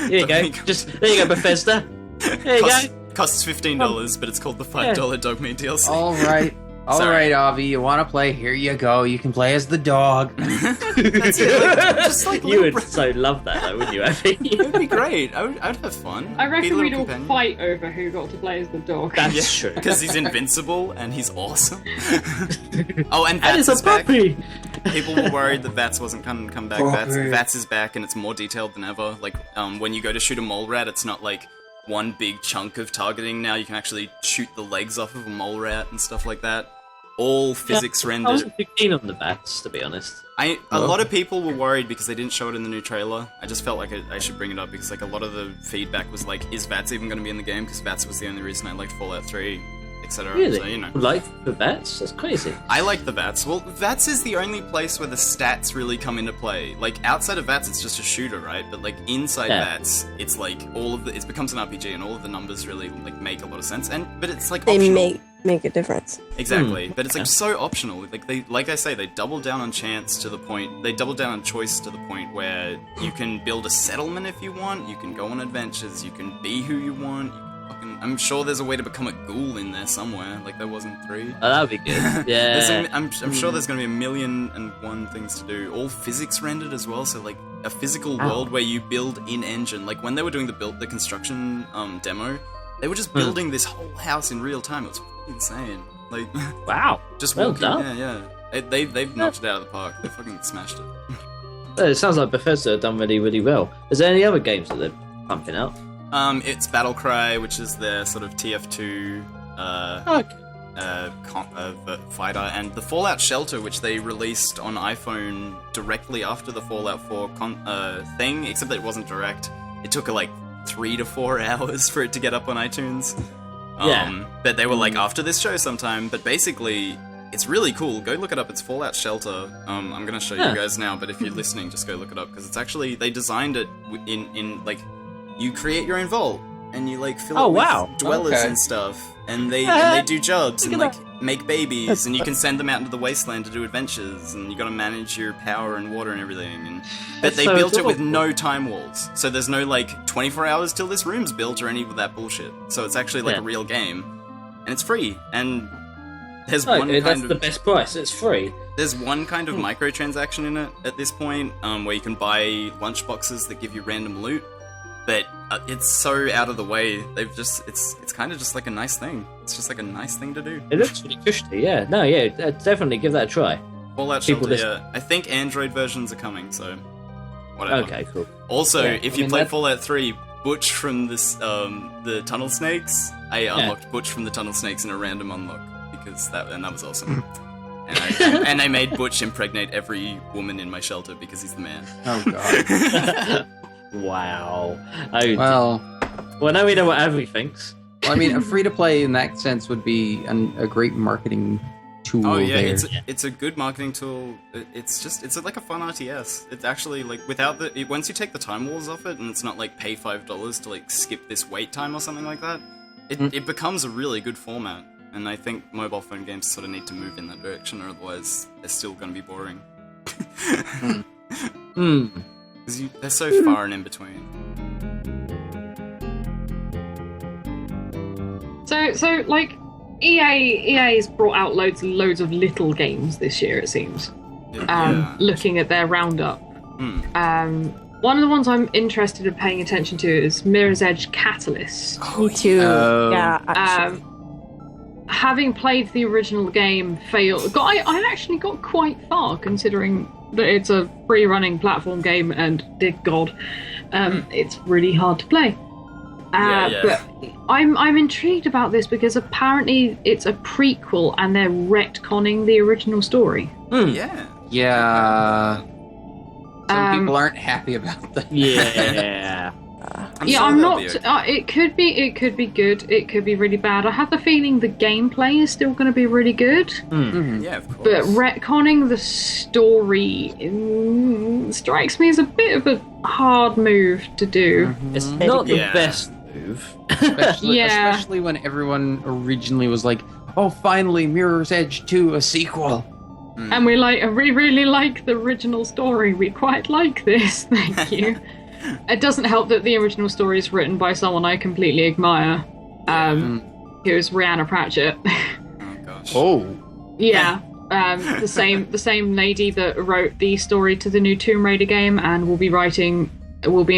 Here you go. There you go, Bethesda. There you go. Costs $15, but it's called the $5 dog meat DLC. All right. All Sorry. right, Avi, you want to play? Here you go. You can play as the dog. That's it. Just like You little would bro- so love that, though, wouldn't you, Effie? It would be great. I'd have fun. I Be a reckon little we'd all companion. fight over who got to play as the dog. That's true. Because he's invincible and he's awesome. Oh, and And Vats it's a is back. puppy! People were worried that Vats wasn't going to come back. Puppy. Vats is back and it's more detailed than ever. Like, when you go to shoot a mole rat, it's not like one big chunk of targeting now. You can actually shoot the legs off of a mole rat and stuff like that. All physics I rendered. wasn't too keen on the bats, to be honest. A lot of people were worried because they didn't show it in the new trailer. I just felt like I should bring it up because like a lot of the feedback was like, is Vats even going to be in the game? Because Vats was the only reason I liked Fallout 3, etc. Really? So, you know. Like the bats? That's crazy. I like the Vats. Well, Vats is the only place where the stats really come into play. Like, outside of Vats, it's just a shooter, right? But, like, inside Yeah. Vats, it's like it becomes an RPG and all of the numbers really, like, make a lot of sense. But it's, like, They optional. make a difference. Exactly. But it's, like, Okay. so optional. Like I say, they double down on chance to the point, they double down on choice to the point where you can build a settlement if you want, you can go on adventures, you can be who you want, I'm sure there's a way to become a ghoul in there somewhere, like there was in 3. Oh, that would be good. Yeah. I'm sure there's going to be 1,000,001 things to do. All physics rendered as well, so like a physical world where you build in engine. Like when they were doing the construction demo, they were just building this whole house in real time. It was fucking insane. Like Wow. just Well walking. done. Yeah. They've knocked it out of the park. They fucking smashed it. It sounds like Bethesda have done really, really well. Is there any other games that they're pumping out? It's Battlecry, which is their sort of TF2 fighter, and the Fallout Shelter, which they released on iPhone directly after the Fallout 4 thing, except that it wasn't direct. It took like 3 to 4 hours for it to get up on iTunes. Yeah. But they were like, after this show sometime, but basically, it's really cool. Go look it up. It's Fallout Shelter. I'm gonna show you guys now, but if you're listening, just go look it up, because it's actually, they designed it in like, you create your own vault, and you like fill Oh, it with wow. dwellers Okay. and stuff, and they do jobs and at like make babies, and you can send them out into the wasteland to do adventures, and you got to manage your power and water and everything. And but That's they so built it with adorable. no time walls, so there's no like 24 hours till this room's built or any of that bullshit. So it's actually like Yeah. a real game, and it's free. And there's Oh, one that's kind the of best price. It's free. there's one kind of microtransaction in it at this point, where you can buy lunch boxes that give you random loot. But it's so out of the way. They've just it's kind of just like a nice thing. It's just like a nice thing to do. It looks really cushy, yeah. No, yeah, definitely give that a try. Fallout People Shelter, listen- yeah. I think Android versions are coming, so whatever. Okay, cool. Also, Yeah, if I you mean, play that- Fallout 3, Butch from this the Tunnel Snakes, I unlocked Butch from the Tunnel Snakes in a random unlock because that was awesome. And I made Butch impregnate every woman in my shelter because he's the man. Oh god. Wow. Oh, Well, now we know what Avi thinks. I mean, a free to play in that sense would be a great marketing tool. Oh yeah, there. it's a good marketing tool. It's like a fun RTS. It's actually like without once you take the time walls off it, and it's not like pay $5 to like skip this wait time or something like that. It becomes a really good format, and I think mobile phone games sort of need to move in that direction, or otherwise they're still going to be boring. Because they're so far and in between. So like EA's brought out loads and loads of little games this year, it seems. Yeah. Looking at their roundup. One of the ones I'm interested in paying attention to is Mirror's Edge Catalyst. Me too. Oh. Yeah. Actually. Having played the original game, I actually got quite far, considering that it's a free-running platform game, and dear God, it's really hard to play. Yeah. But I'm intrigued about this because apparently it's a prequel, and they're retconning the original story. Yeah. Yeah. Some Um, people aren't happy about that. Yeah. I'm Yeah, sure I'm they'll not. be okay. It could be good. It could be really bad. I have the feeling the gameplay is still going to be really good, Mhm. Yeah, of course. but retconning the story strikes me as a bit of a hard move to do. It's not the Yeah. best move. Especially, Yeah. especially when everyone originally was like, "Oh, finally, Mirror's Edge 2, a sequel." And we really like the original story. We quite like this. Thank you. It doesn't help that the original story is written by someone I completely admire, who is Rihanna Pratchett. Oh gosh. Oh, Yeah. The same lady that wrote the story to the new Tomb Raider game and will be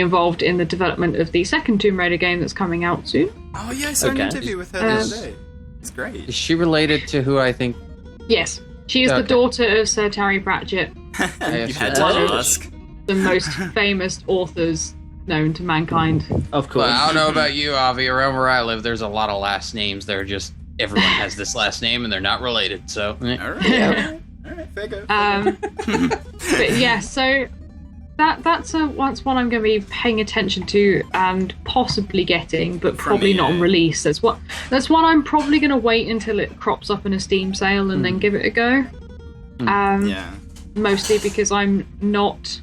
involved in the development of the second Tomb Raider game that's coming out soon. Oh yeah, I saw an interview with her the other day. It's great. Is she related to who I think? Yes, she is the daughter of Sir Terry Pratchett, You had to ask. the most famous authors known to mankind. Of course. Well, I don't know about you, Avi. Around where I live, there's a lot of last names. They're just everyone has this last name and they're not related. So, All right, fair go. But yeah, so that's one I'm going to be paying attention to and possibly getting, but probably not on release. That's one I'm probably going to wait until it crops up in a Steam sale and then give it a go. Mostly because I'm not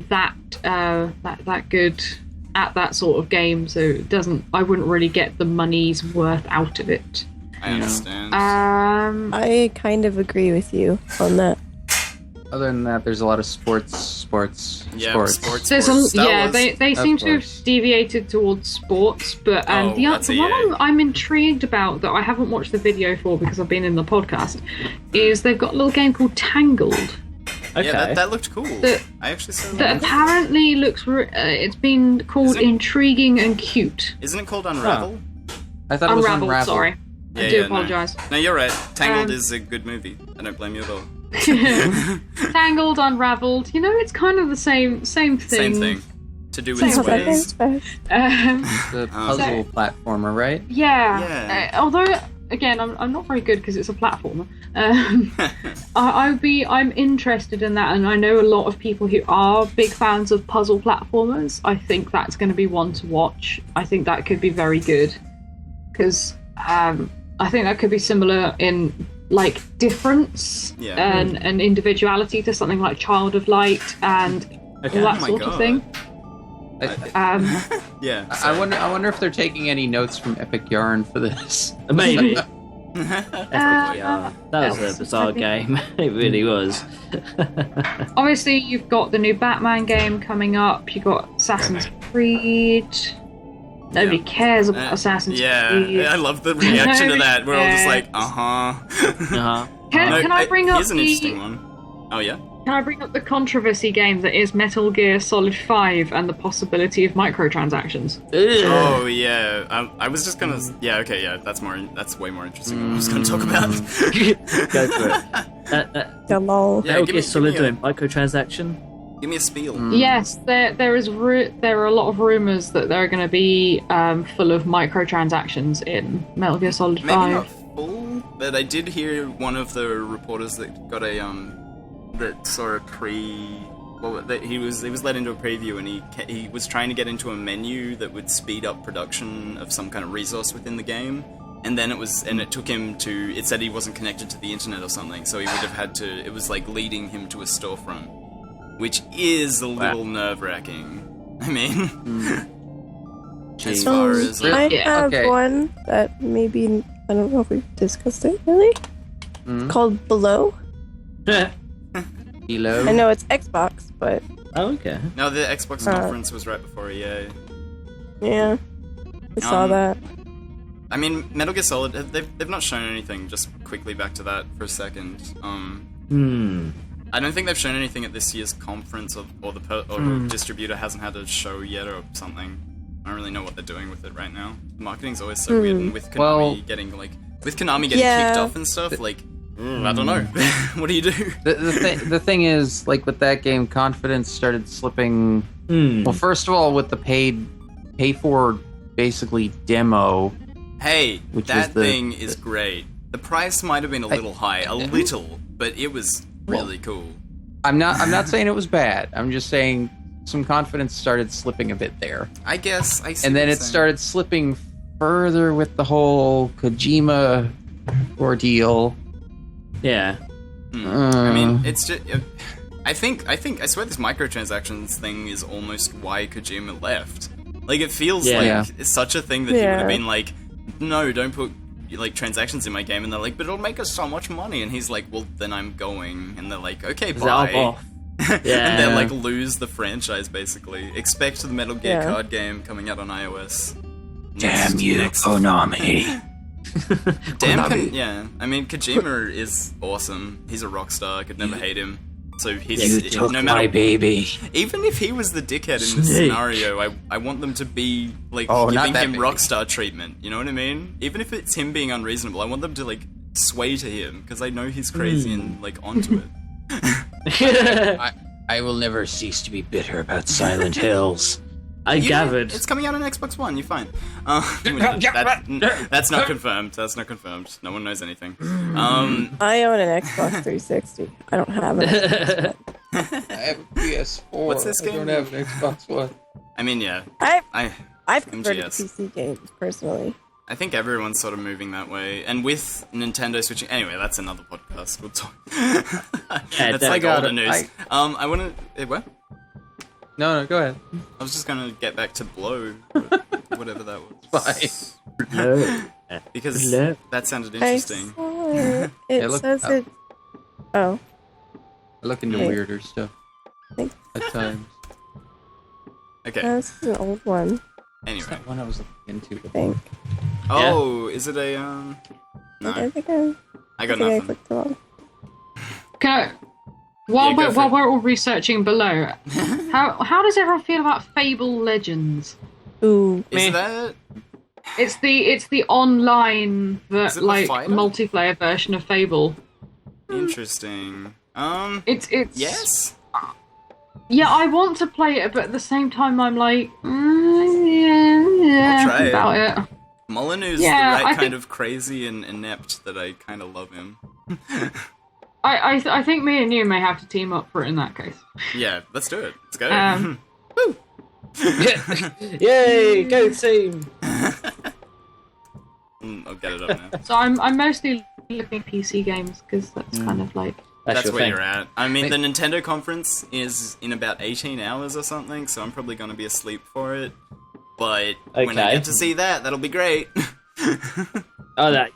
that good at that sort of game, so I wouldn't really get the money's worth out of it. I understand. I kind of agree with you on that. other than that, there's a lot of sports. There's they seem to have deviated towards sports, but the one I'm intrigued about that I haven't watched the video for because I've been in the podcast is they've got a little game called Tangled. Okay. Yeah, that looked cool. I actually saw that. That apparently looks. It's been called intriguing and cute. Isn't it called Unravel? I thought it was Unravel. Sorry, I do apologise. No, you're right. Tangled is a good movie. I don't blame you at all. Tangled, Unraveled. It's kind of the same thing. Same thing. To do with space. The puzzle platformer, right? Yeah. Although, again, I'm not very good because it's a platformer. I'm interested in that, and I know a lot of people who are big fans of puzzle platformers. I think that's going to be one to watch. I think that could be very good because I think that could be similar in difference and individuality to something like Child of Light and all that sort of thing. I wonder if they're taking any notes from Epic Yarn for this. Maybe. That was a bizarre game. It really was. Obviously, you've got the new Batman game coming up. You've got Assassin's Creed. Nobody cares about Assassin's Creed. Yeah, I love the reaction to that. We're all just like, Can I bring up here's an interesting one. Oh, yeah? Can I bring up the controversy game that is Metal Gear Solid 5 and the possibility of microtransactions? Oh, yeah. I was just gonna... Yeah, okay, yeah. That's way more interesting than what I was gonna talk about. Go for it. Metal Gear Solid doing microtransaction? Give me a spiel. Yes, there are a lot of rumours that there are going to be full of microtransactions in Metal Gear Solid 5. Maybe not full, but I did hear one of the reporters that got that saw a he was let into a preview, and he was trying to get into a menu that would speed up production of some kind of resource within the game, and then it took him to. It said he wasn't connected to the internet or something, so he would have had to. It was leading him to a storefront, which is a little nerve-wracking. I mean, as far as I have one that maybe I don't know if we've discussed it really. Called Below. Below. I know it's Xbox, but okay. No, the Xbox conference was right before EA. Yeah, I saw that. I mean, Metal Gear Solid. They've not shown anything. Just quickly back to that for a second. I don't think they've shown anything at this year's conference, or the distributor hasn't had a show yet or something. I don't really know what they're doing with it right now. Marketing's always so weird, and with Konami getting kicked off and stuff, I don't know. What do you do? The thing is, with that game, confidence started slipping. Well, first of all, with the pay for basically demo. Hey, that thing is great. The price might have been a little high, but it was really cool. I'm not saying it was bad. I'm just saying some confidence started slipping a bit there. I guess I see. And then it started slipping further with the whole Kojima ordeal. Yeah. I mean, it's just. I swear this microtransactions thing is almost why Kojima left. It feels it's such a thing that he would have been like, no, don't put transactions in my game, and they're like, but it'll make us so much money, and he's like, well, then I'm going, and they're like, okay, bye. And they lose the franchise basically. Expect the Metal Gear card game coming out on iOS. Damn you, Konami. Yeah, I mean, Kojima is awesome. He's a rock star. I could never hate him. So he's You took no matter my baby. even if he was the dickhead in this Snake. scenario, I want them to be like Oh, not giving that him baby. rockstar treatment. You know what I mean? Even if it's him being unreasonable, I want them to like sway to him because I know he's crazy and like onto it. I will never cease to be bitter about Silent Hills. I gathered. It's coming out on Xbox One. You're fine. That's not confirmed. That's not confirmed. No one knows anything. I own an Xbox 360. I don't have an Xbox One. I have a PS4. What's this I don't game? have an Xbox One. I mean, yeah. I've converted to MGS. PC games personally. I think everyone's sort of moving that way, and with Nintendo switching. Anyway, that's another podcast. We'll talk. That's like all the news. I want to. What? No, go ahead. I was just gonna get back to Blow, whatever that was. Fine. Because No. that sounded I interesting. saw it. It look says up. it. Oh, I look into Hey. weirder stuff Thanks. at times. Okay. no, this is an old one. Anyway. That one I was looking into. I think. Oh, is it a I No, think I got I nothing. clicked the wrong. Go. While Yeah, go for while it. we're all researching below, how does everyone feel about Fable Legends? Ooh, Is that? It's the online Is it the like fighter? multiplayer version of Fable. Interesting. It's Yes. yeah. I want to play it, but at the same time, I'm like yeah I'll try it. about it. Molyneux's Yeah, the I right kind think- of crazy and inept that I kind of love him. I think me and you may have to team up for it in that case. Yeah, let's do it. Let's go. Um, Yay, go team! I'll get it up now. So I'm mostly looking at PC games because that's kind of like That's your where thing. you're at. I mean, the Nintendo conference is in about 18 hours or something, so I'm probably going to be asleep for it. But when I Okay. get to see that, that'll be great. Oh, no,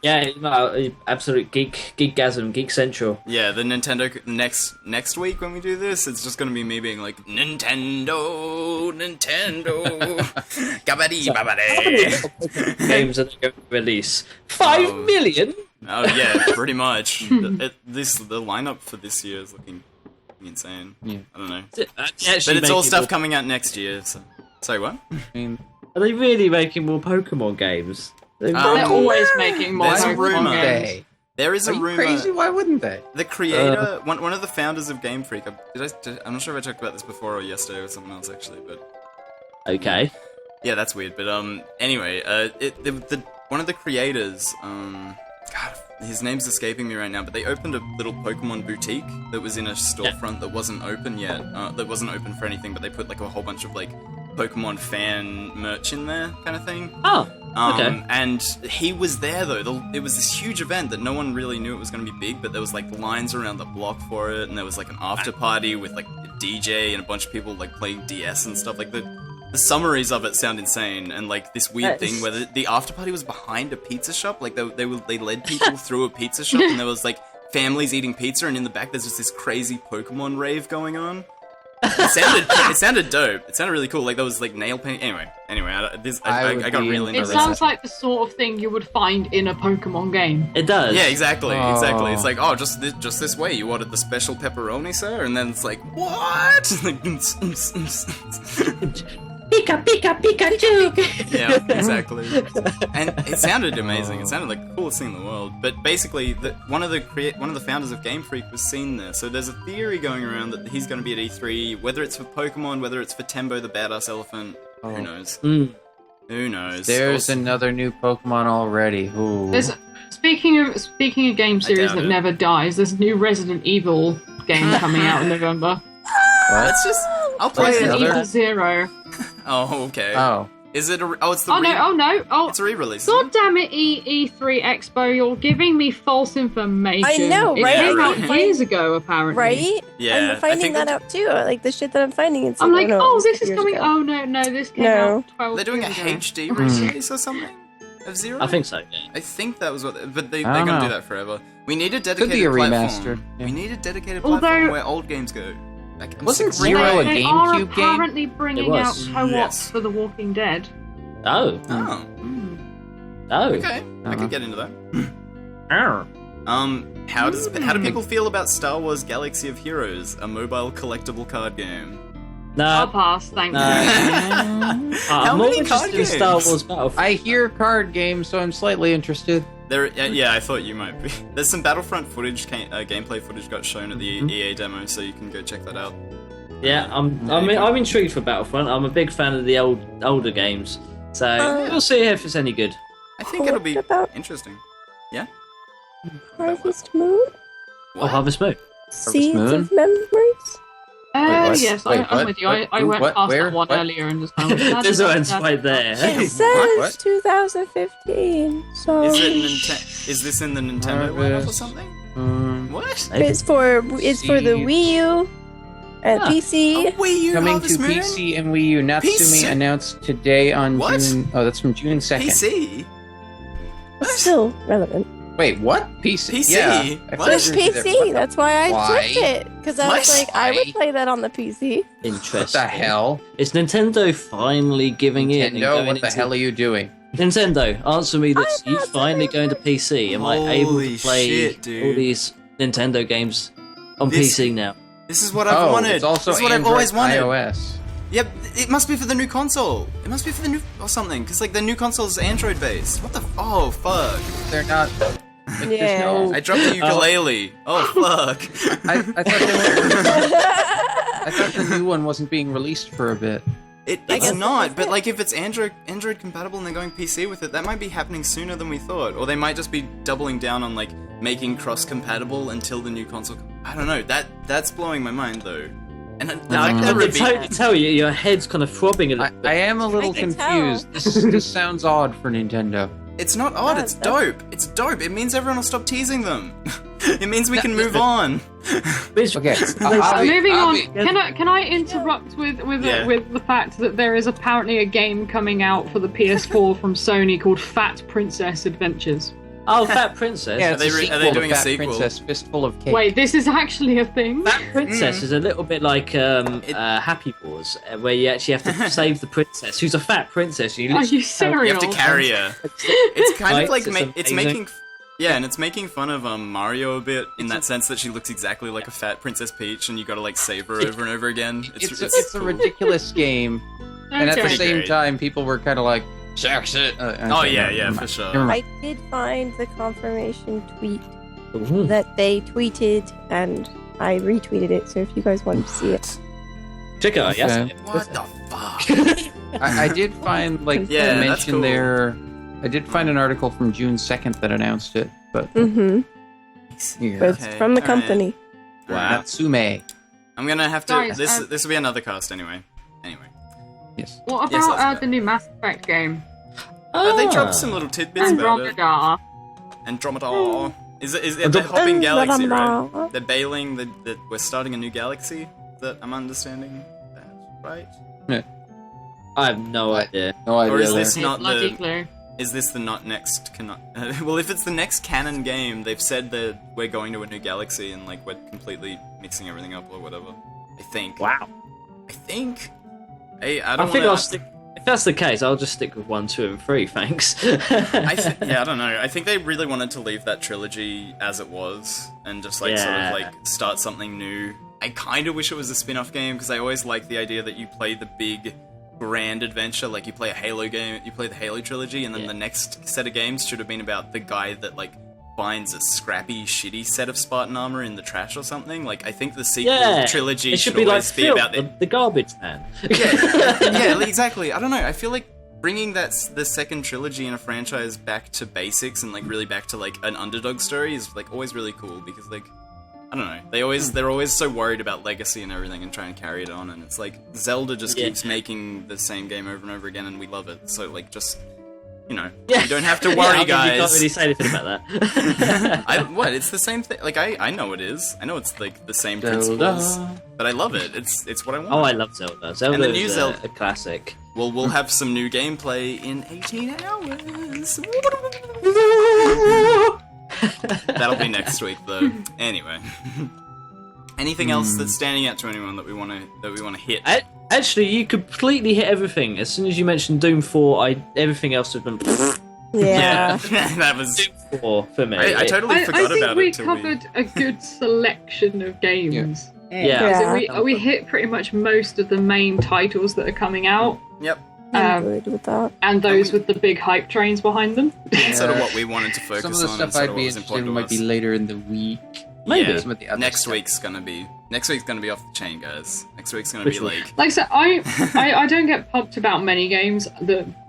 absolute geekgasm, geek central. Yeah, the Nintendo next week when we do this, it's just going to be me being like, Nintendo, gabadi babadi. Games that are going to release 5 Oh. million. Oh yeah, pretty much. The lineup for this year is looking insane. Yeah. I don't know, But but it's all stuff coming out next year. So. Sorry, what? I mean, Are they really making more Pokemon games? they're Um, always making more there's a Pokemon rumor. games. they? There is Are a you rumor. crazy? Why wouldn't they? The creator, one of the founders of Game Freak. I'm not sure if I talked about this before or yesterday with someone else actually, but Okay. yeah, that's weird. But anyway, one of the creators, God, his name's escaping me right now, but they opened a little Pokemon boutique that was in a storefront that wasn't open yet. That wasn't open for anything, but they put like a whole bunch of like Pokemon fan merch in there, kind of thing. Oh, okay. And he was there though. It was this huge event that no one really knew it was going to be big, but there was like lines around the block for it, and there was like an after party with like a DJ and a bunch of people like playing DS and stuff. Like the summaries of it sound insane, and like this weird thing where the after party was behind a pizza shop. Like they led people through a pizza shop, and there was like families eating pizza, and in the back there's just this crazy Pokemon rave going on. It sounded dope. It sounded really cool. Like there was like nail paint. Anyway, I got really It into sounds like the sort of thing you would find in a Pokemon game. It does. Yeah, exactly. Oh. It's like, oh, just this way. You ordered the special pepperoni, sir, and then it's like, what? Pika, Pika, Pikachu! Yeah, exactly. And it sounded amazing. It sounded like the coolest thing in the world. But basically, one of the founders of Game Freak was seen there. So there's a theory going around that he's going to be at E3. Whether it's for Pokemon, whether it's for Tembo the Badass Elephant, who knows? Who knows? There's another new Pokemon already. Ooh. There's speaking of game series doubt that it. never dies. There's a new Resident Evil game coming out in November. Let's just. I'll play Resident it. another- Evil Zero. Oh, okay. Oh. Is it? It's the. Oh no! It's a re-release. God damn it, E3 Expo! You're giving me false information. I know, It right? came out Yeah, years ago, apparently. right? Yeah, I'm finding I think that out too. Like the shit that I'm finding. It's I'm like, no, oh, it this was is years coming. ago. Oh no, this came No. out 12 They're doing a years ago. HD re-release or something of Zero. I think so, yeah. I think that was what, but they're I don't gonna do know. that forever. We need a Could dedicated be a platform. remaster, yeah. We need a dedicated Although- platform where old games go. Like, I'm Wasn't sick of Zero re- a They are GameCube game? apparently bringing It out was. co-ops Yes. for The Walking Dead. Oh. Oh, Oh. Okay, I could get into that. Arr. How do people feel about Star Wars Galaxy of Heroes, a mobile collectible card game? I'll No. pass, thank you. How I'm more many interested card in Star games? Wars Battlefront. I hear card games, so I'm slightly interested. There, yeah, I thought you might be. There's some Battlefront footage, gameplay footage got shown at the EA demo, so you can go check that out. Yeah, I'm intrigued for Battlefront. I'm a big fan of the older games, so we'll see if it's any good. I think it'll be What about- interesting. Harvest Moon? I'll Harvest Moon. Seeds Moon? of Memories? what? Yes, Wait, I'm what? with you. What? I went What? past Where? that one What? earlier and just kind of... This one's right there. It says What? 2015, so Is this in the Nintendo lineup or Harvest. something? Um, What? it's for the Wii U and Huh. PC. Wii U coming Harvest to Moon? PC and Wii U. Natsumi PC? announced today on What? June. Oh, that's from June 2nd. PC? It's still relevant. Wait, what? PC? PC? Yeah. I What? It's figured that- PC. What the- That's why I Why? switched it because I was What? like, I would Why? play that on the PC. Interesting. What the hell? Is Nintendo finally giving in? and Nintendo, going what the into- hell are you doing? Nintendo, answer me this. I'm You not finally doing going to PC? Am I able Holy to play shit, dude. all these Nintendo games on This- PC now? This is what I've wanted. It's also this is what Android I've always and wanted. iOS. Yep, it must be for the new console. It must be for the new or something, because like the new console is Android based. What the? Oh fuck! They're not. Like, Yeah. There's no. I dropped the ukulele. Oh fuck! I thought I thought the new one wasn't being released for a bit. It's guess not, that's but it. like if it's Android compatible and they're going PC with it, that might be happening sooner than we thought, or they might just be doubling down on like making cross compatible until the new console. I don't know. That's blowing my mind though. And I I never can tell you, your head's kind of throbbing a I, little bit. I am a little I can confused. This sounds odd for Nintendo. It's not odd. It's dope. It's dope. It means everyone will stop teasing them. It means we can move on. Okay, Moving on, Abby, can I interrupt with Yeah. with the fact that there is apparently a game coming out for the PS4 from Sony called Fat Princess Adventures. Oh, Fat Princess. Yeah, Are it's they a re- are sequel they to doing a Fat sequel? Princess Fistful of Cake. Wait, this is actually a thing? Fat Princess is a little bit like Happy Wars, where you actually have to save the princess, who's a fat princess. You Are literally you serious? You have to carry her. It's kind Right, of like it's it's amazing. making. Yeah, and it's making fun of Mario a bit in that sense that she looks exactly like a fat Princess Peach, and you gotta like save her over and over again. It's a cool. ridiculous game, and at the Okay. same Great. time, people were kind of like, "Shucks it." Oh yeah, for sure. Never mind. I did find the confirmation tweet Ooh. that they tweeted, and I retweeted it. So if you guys wanted to see it, Check it out, yes. Okay. What the fuck? I did find like Yeah, a that's mention cool. there. I did find an article from June 2nd that announced it, but mm-hmm. yeah. But it's Okay, from the alright. company. Wow. Natsume. I'm gonna have to. Guys, This will be another cast anyway. Anyway, Yes. What Yes, about that's the new Mass Effect game? they Ah. dropped some little tidbits about it. Andromeda. Andromeda. Is it they're hopping galaxy, right? Andromeda. They're bailing that we're starting a new galaxy. That I'm understanding that, right? I have no idea. No idea. Or is there. this not Bloody the? clue. Is this the not next canon? Well, if it's the next canon game, they've said that we're going to a new galaxy and like we're completely mixing everything up or whatever. I think. Wow. I think. Hey, I I don't think wanna... I'll stick. If that's the case, I'll just stick with 1, 2, and 3. Thanks. Yeah, I don't know. I think they really wanted to leave that trilogy as it was and just like sort Yeah. of like start something new. I kind of wish it was a spin-off game because I always like the idea that you play the big grand adventure, like you play a Halo game, you play the Halo trilogy, and then Yeah. the next set of games should have been about the guy that like finds a scrappy, shitty set of Spartan armor in the trash or something. Like I think the sequel Yeah. trilogy It should should be like always be Phil, about it. the garbage man. Yeah, exactly. I don't know. I feel like bringing the second trilogy in a franchise back to basics and like really back to like an underdog story is like always really cool because like I don't know. They're always so worried about legacy and everything and trying to carry it on, and it's like Zelda just Yeah. keeps making the same game over and over again, and we love it. So like just you Yeah. don't have to Yeah, worry, I mean, guys. You can't really say anything about that. What? It's the same thing. Like I know it is. I know it's like the same Zelda. principles, but I love it. It's what I want. Oh, I love Zelda. Zelda And the new is Zelda- a classic. Well, we'll have some new gameplay in 18 hours. That'll be next week, though. Anyway, anything else that's standing out to anyone that we want to hit? Actually, you completely hit everything. As soon as you mentioned Doom 4, everything else has been. Yeah. That was. 4 for me. I totally forgot I think about we it. till covered a good selection of games. Yeah. So we hit pretty much most of the main titles that are coming out, Yep. I'm good with that. and those with the big hype trains behind them. That's sort of what we wanted to focus Some on. of the and stuff sort I'd of be what was interested in important might to be us. later in the week. Maybe. Yeah. Some of the other Next stuff. week's gonna be off the chain, guys. Next week's gonna Which be one? like. Like I said, I don't get pumped about many games.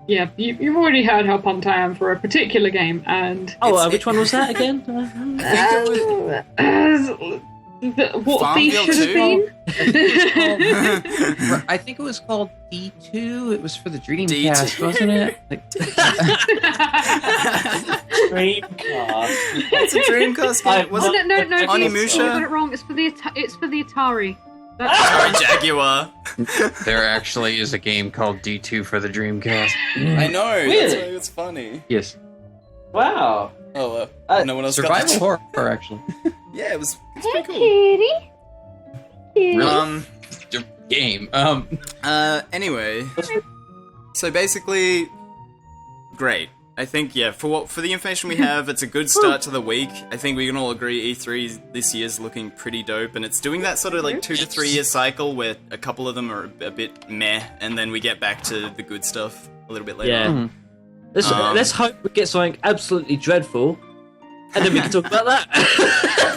You've already heard how pumped I am for a particular game, and Which one was that again? I think it was. what Thief Farmville should have 2? been. I think it was called D2. It was for the D2. Dreamcast, wasn't it? Like, Dreamcast. It's a Dreamcast game. Was Oh, it? no, Onimusha? you got it wrong. It's for the Atari. Sorry, Jaguar. there actually is a game called D2 for the Dreamcast. I know. That's Really? why it's funny. Yes. Wow. Oh, no one else Survival got that. horror, actually. Yeah, it's pretty cool. Really? Game. Anyway, so basically, great. I think for the information we have, it's a good start to the week. I think we can all agree E3 this year's looking pretty dope, and it's doing that sort of like 2 to 3 year cycle where a couple of them are a bit meh, and then we get back to the good stuff a little bit later. Yeah. on. Let's hope we get something absolutely dreadful, and then we can talk about that.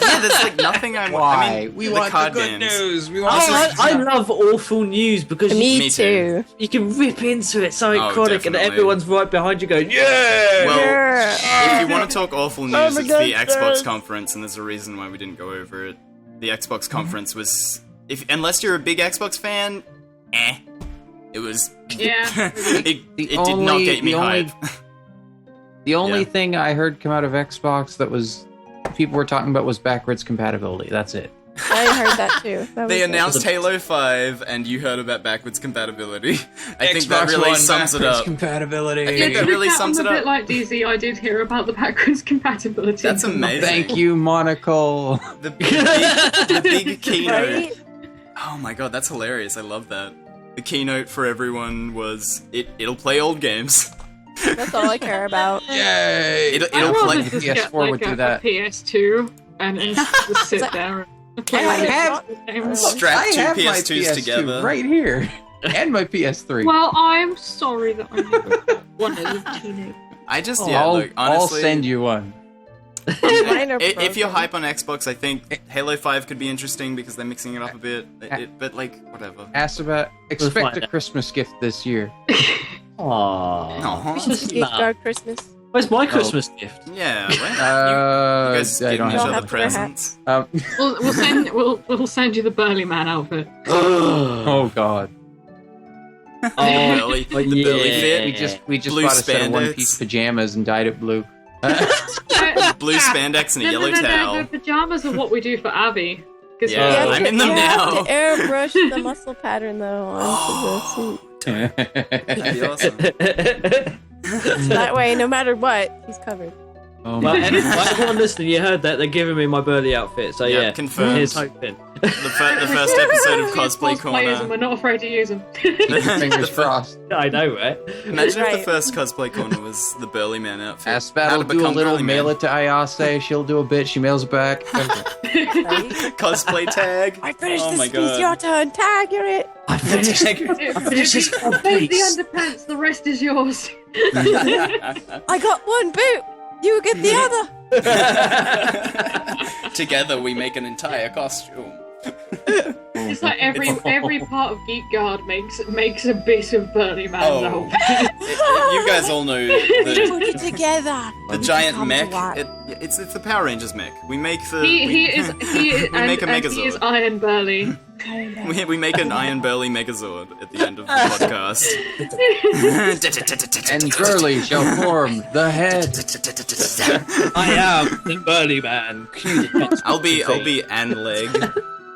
Yeah, there's like nothing I want. Why? I mean, we the want the card good games. news. We want I love awful news because Me, Me too. too. you can rip into it so iconic, and definitely. everyone's right behind you going, yeah! Well, Yeah. if you want to talk awful news, my it's God, the Xbox yes. conference, and there's a reason why we didn't go over it. The Xbox conference was, unless you're a big Xbox fan, it was. Yeah. it did not get me hype. The only Yeah. thing I heard come out of Xbox that was people were talking about was backwards compatibility. That's it. I heard that too. That They was it. announced Halo 5, and you heard about backwards compatibility. I think that Xbox really One sums it backwards up. compatibility. I think that really sums it I'm a bit up. like DZ. I did hear about the backwards compatibility. That's amazing. Thank you, Monocle. The big keynote. Right? Oh my god, that's hilarious. I love that. The keynote for everyone was it'll play old games. That's all I care about. Yay! It'll I'd rather play. just PS4 get like would do a that. PS2 and just sit there and play I like have- games. Strap I two have my PS2s PS2 together. right here, and my PS3. Well, I'm sorry that I never got one as a teenager. I just I'll honestly, I'll send you one. Mine are if you're broken. hype on Xbox, I think Halo 5 could be interesting because they're mixing it up a bit. But like, whatever. Expect find a out. Christmas gift this year. Aww. Aw. Geek Guard Christmas. Where's my Christmas gift? Yeah, well, you guys I giving don't each Don't other have to wear presents. We'll send you the Burly Man outfit. Oh God. Belly, the belly yeah. fit, We just Blue bought a set of spandex. one-piece pajamas and dyed it blue. blue spandex and a yellow towel. The pajamas are what we do for Abby. 'Cause Yeah. You have I'm to- in them you now. have to airbrush the muscle pattern though onto the That'd be awesome. suit. That way, no matter what, he's covered. Oh Well, my. everyone listening, you heard that. They're giving me my Burley outfit, so Yeah, yeah. confirmed. Here's hoping. The first episode of Cosplay cosplayers and we're Corner. not afraid to use them. Fingers crossed. I know, right? Imagine if the Right. first Cosplay Corner was the Burly Man outfit. How Aspat to will do a become little, Burly mail Man. it to Ayase. She'll do a bit. She mails it back. Right? Cosplay tag. I finished Oh this my piece. God. Your turn. Tag. You're it. I finished There's the piece. underpants, the rest is yours. I got one boot. You get the other. Together we make an entire costume. It's like every part of Geek Guard makes a bit of Burly Man's Oh. outfit. You guys all know Put the it together. giant Come mech. to what? It's the Power Rangers mech. We make the He is we make a and he Megazord. is Iron Burly. we make an Iron Burly Megazord at the end of the podcast. And Burley shall form the head. I am the Burly Man. Cue the text. I'll be an leg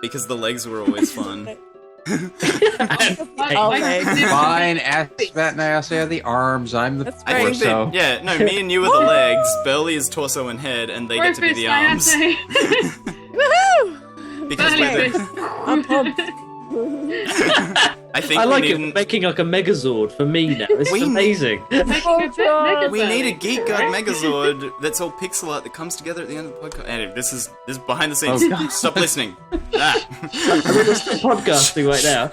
because the legs were always fun. Fine, Aspat and Ayase are the arms. I'm the That's I right. think torso. no, me and you are the legs. Burly is torso and head, and they get to be the arms Woohoo! because Burly we're fist. I'm pumped. I think I like we it need making like a Megazord for me now. This is We- amazing. we need a Geek God Megazord that's all pixel art that comes together at the end of the podcast. Anyway, this is behind the scenes. Oh, God. Stop listening. Ah. We're still podcasting right now.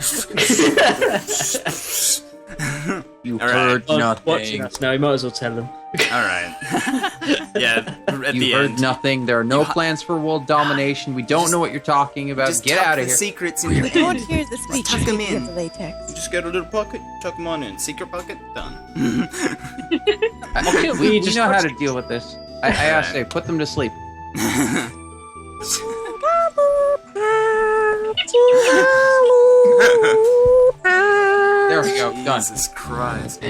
You All right. heard Oh, watching nothing. us now, you might as well tell them. All right. Yeah, at You the heard end. nothing. There are no plans for world domination. We don't know what you're talking about. Just Get tuck out the of here. secrets in You your don't head. hear the speech. tuck 'em in. Of the latex. Just get a little pocket, tuck them on in. Secret pocket, done. We just know how watch to deal with this. I asked, say, put them to sleep. There we go. Done. Jesus Christ.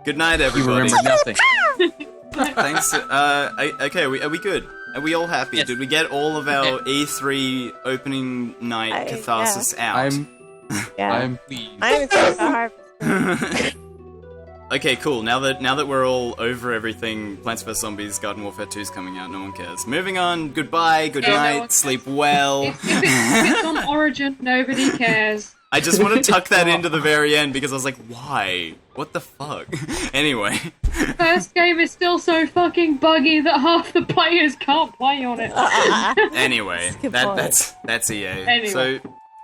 Good night, You everybody. remember nothing. Thanks. Okay, are we good? Are we all happy? Yes. Did we get all of our E3 opening night catharsis out? I'm Yeah. pleased. I'm excited about Harvest. Okay, cool. Now that we're all over everything, Plants vs Zombies Garden Warfare 2 is coming out. No one cares. Moving on. Goodbye. Good Yeah, no night. one Sleep well. If it's on Origin, nobody cares. I just want to tuck that into the very end because I was like, why? What the fuck? Anyway. First game is still so fucking buggy that half the players can't play on it. Anyway, Good point. that's EA. Anyway, So,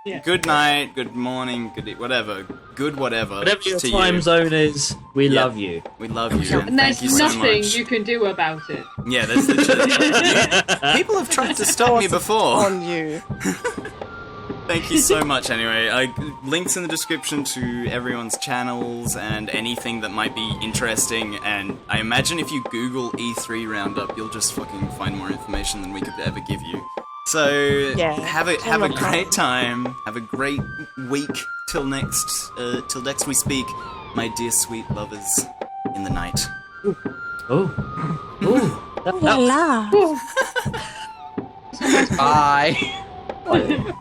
yeah. good night, good morning, good whatever, good whatever. Whatever your to time you. zone is, we Yeah. love you. We love you. And there's thank you so nothing much. you can do about it. Yeah, that's the People have tried to stop me before. On you. Thank you so much anyway. Links in the description to everyone's channels and anything that might be interesting, and I imagine if you Google E3 Roundup, you'll just fucking find more information than we could ever give you. So Yeah. have a great time. Have a great week till next we speak, my dear sweet lovers in the night. Oh. La la. Bye. Ooh.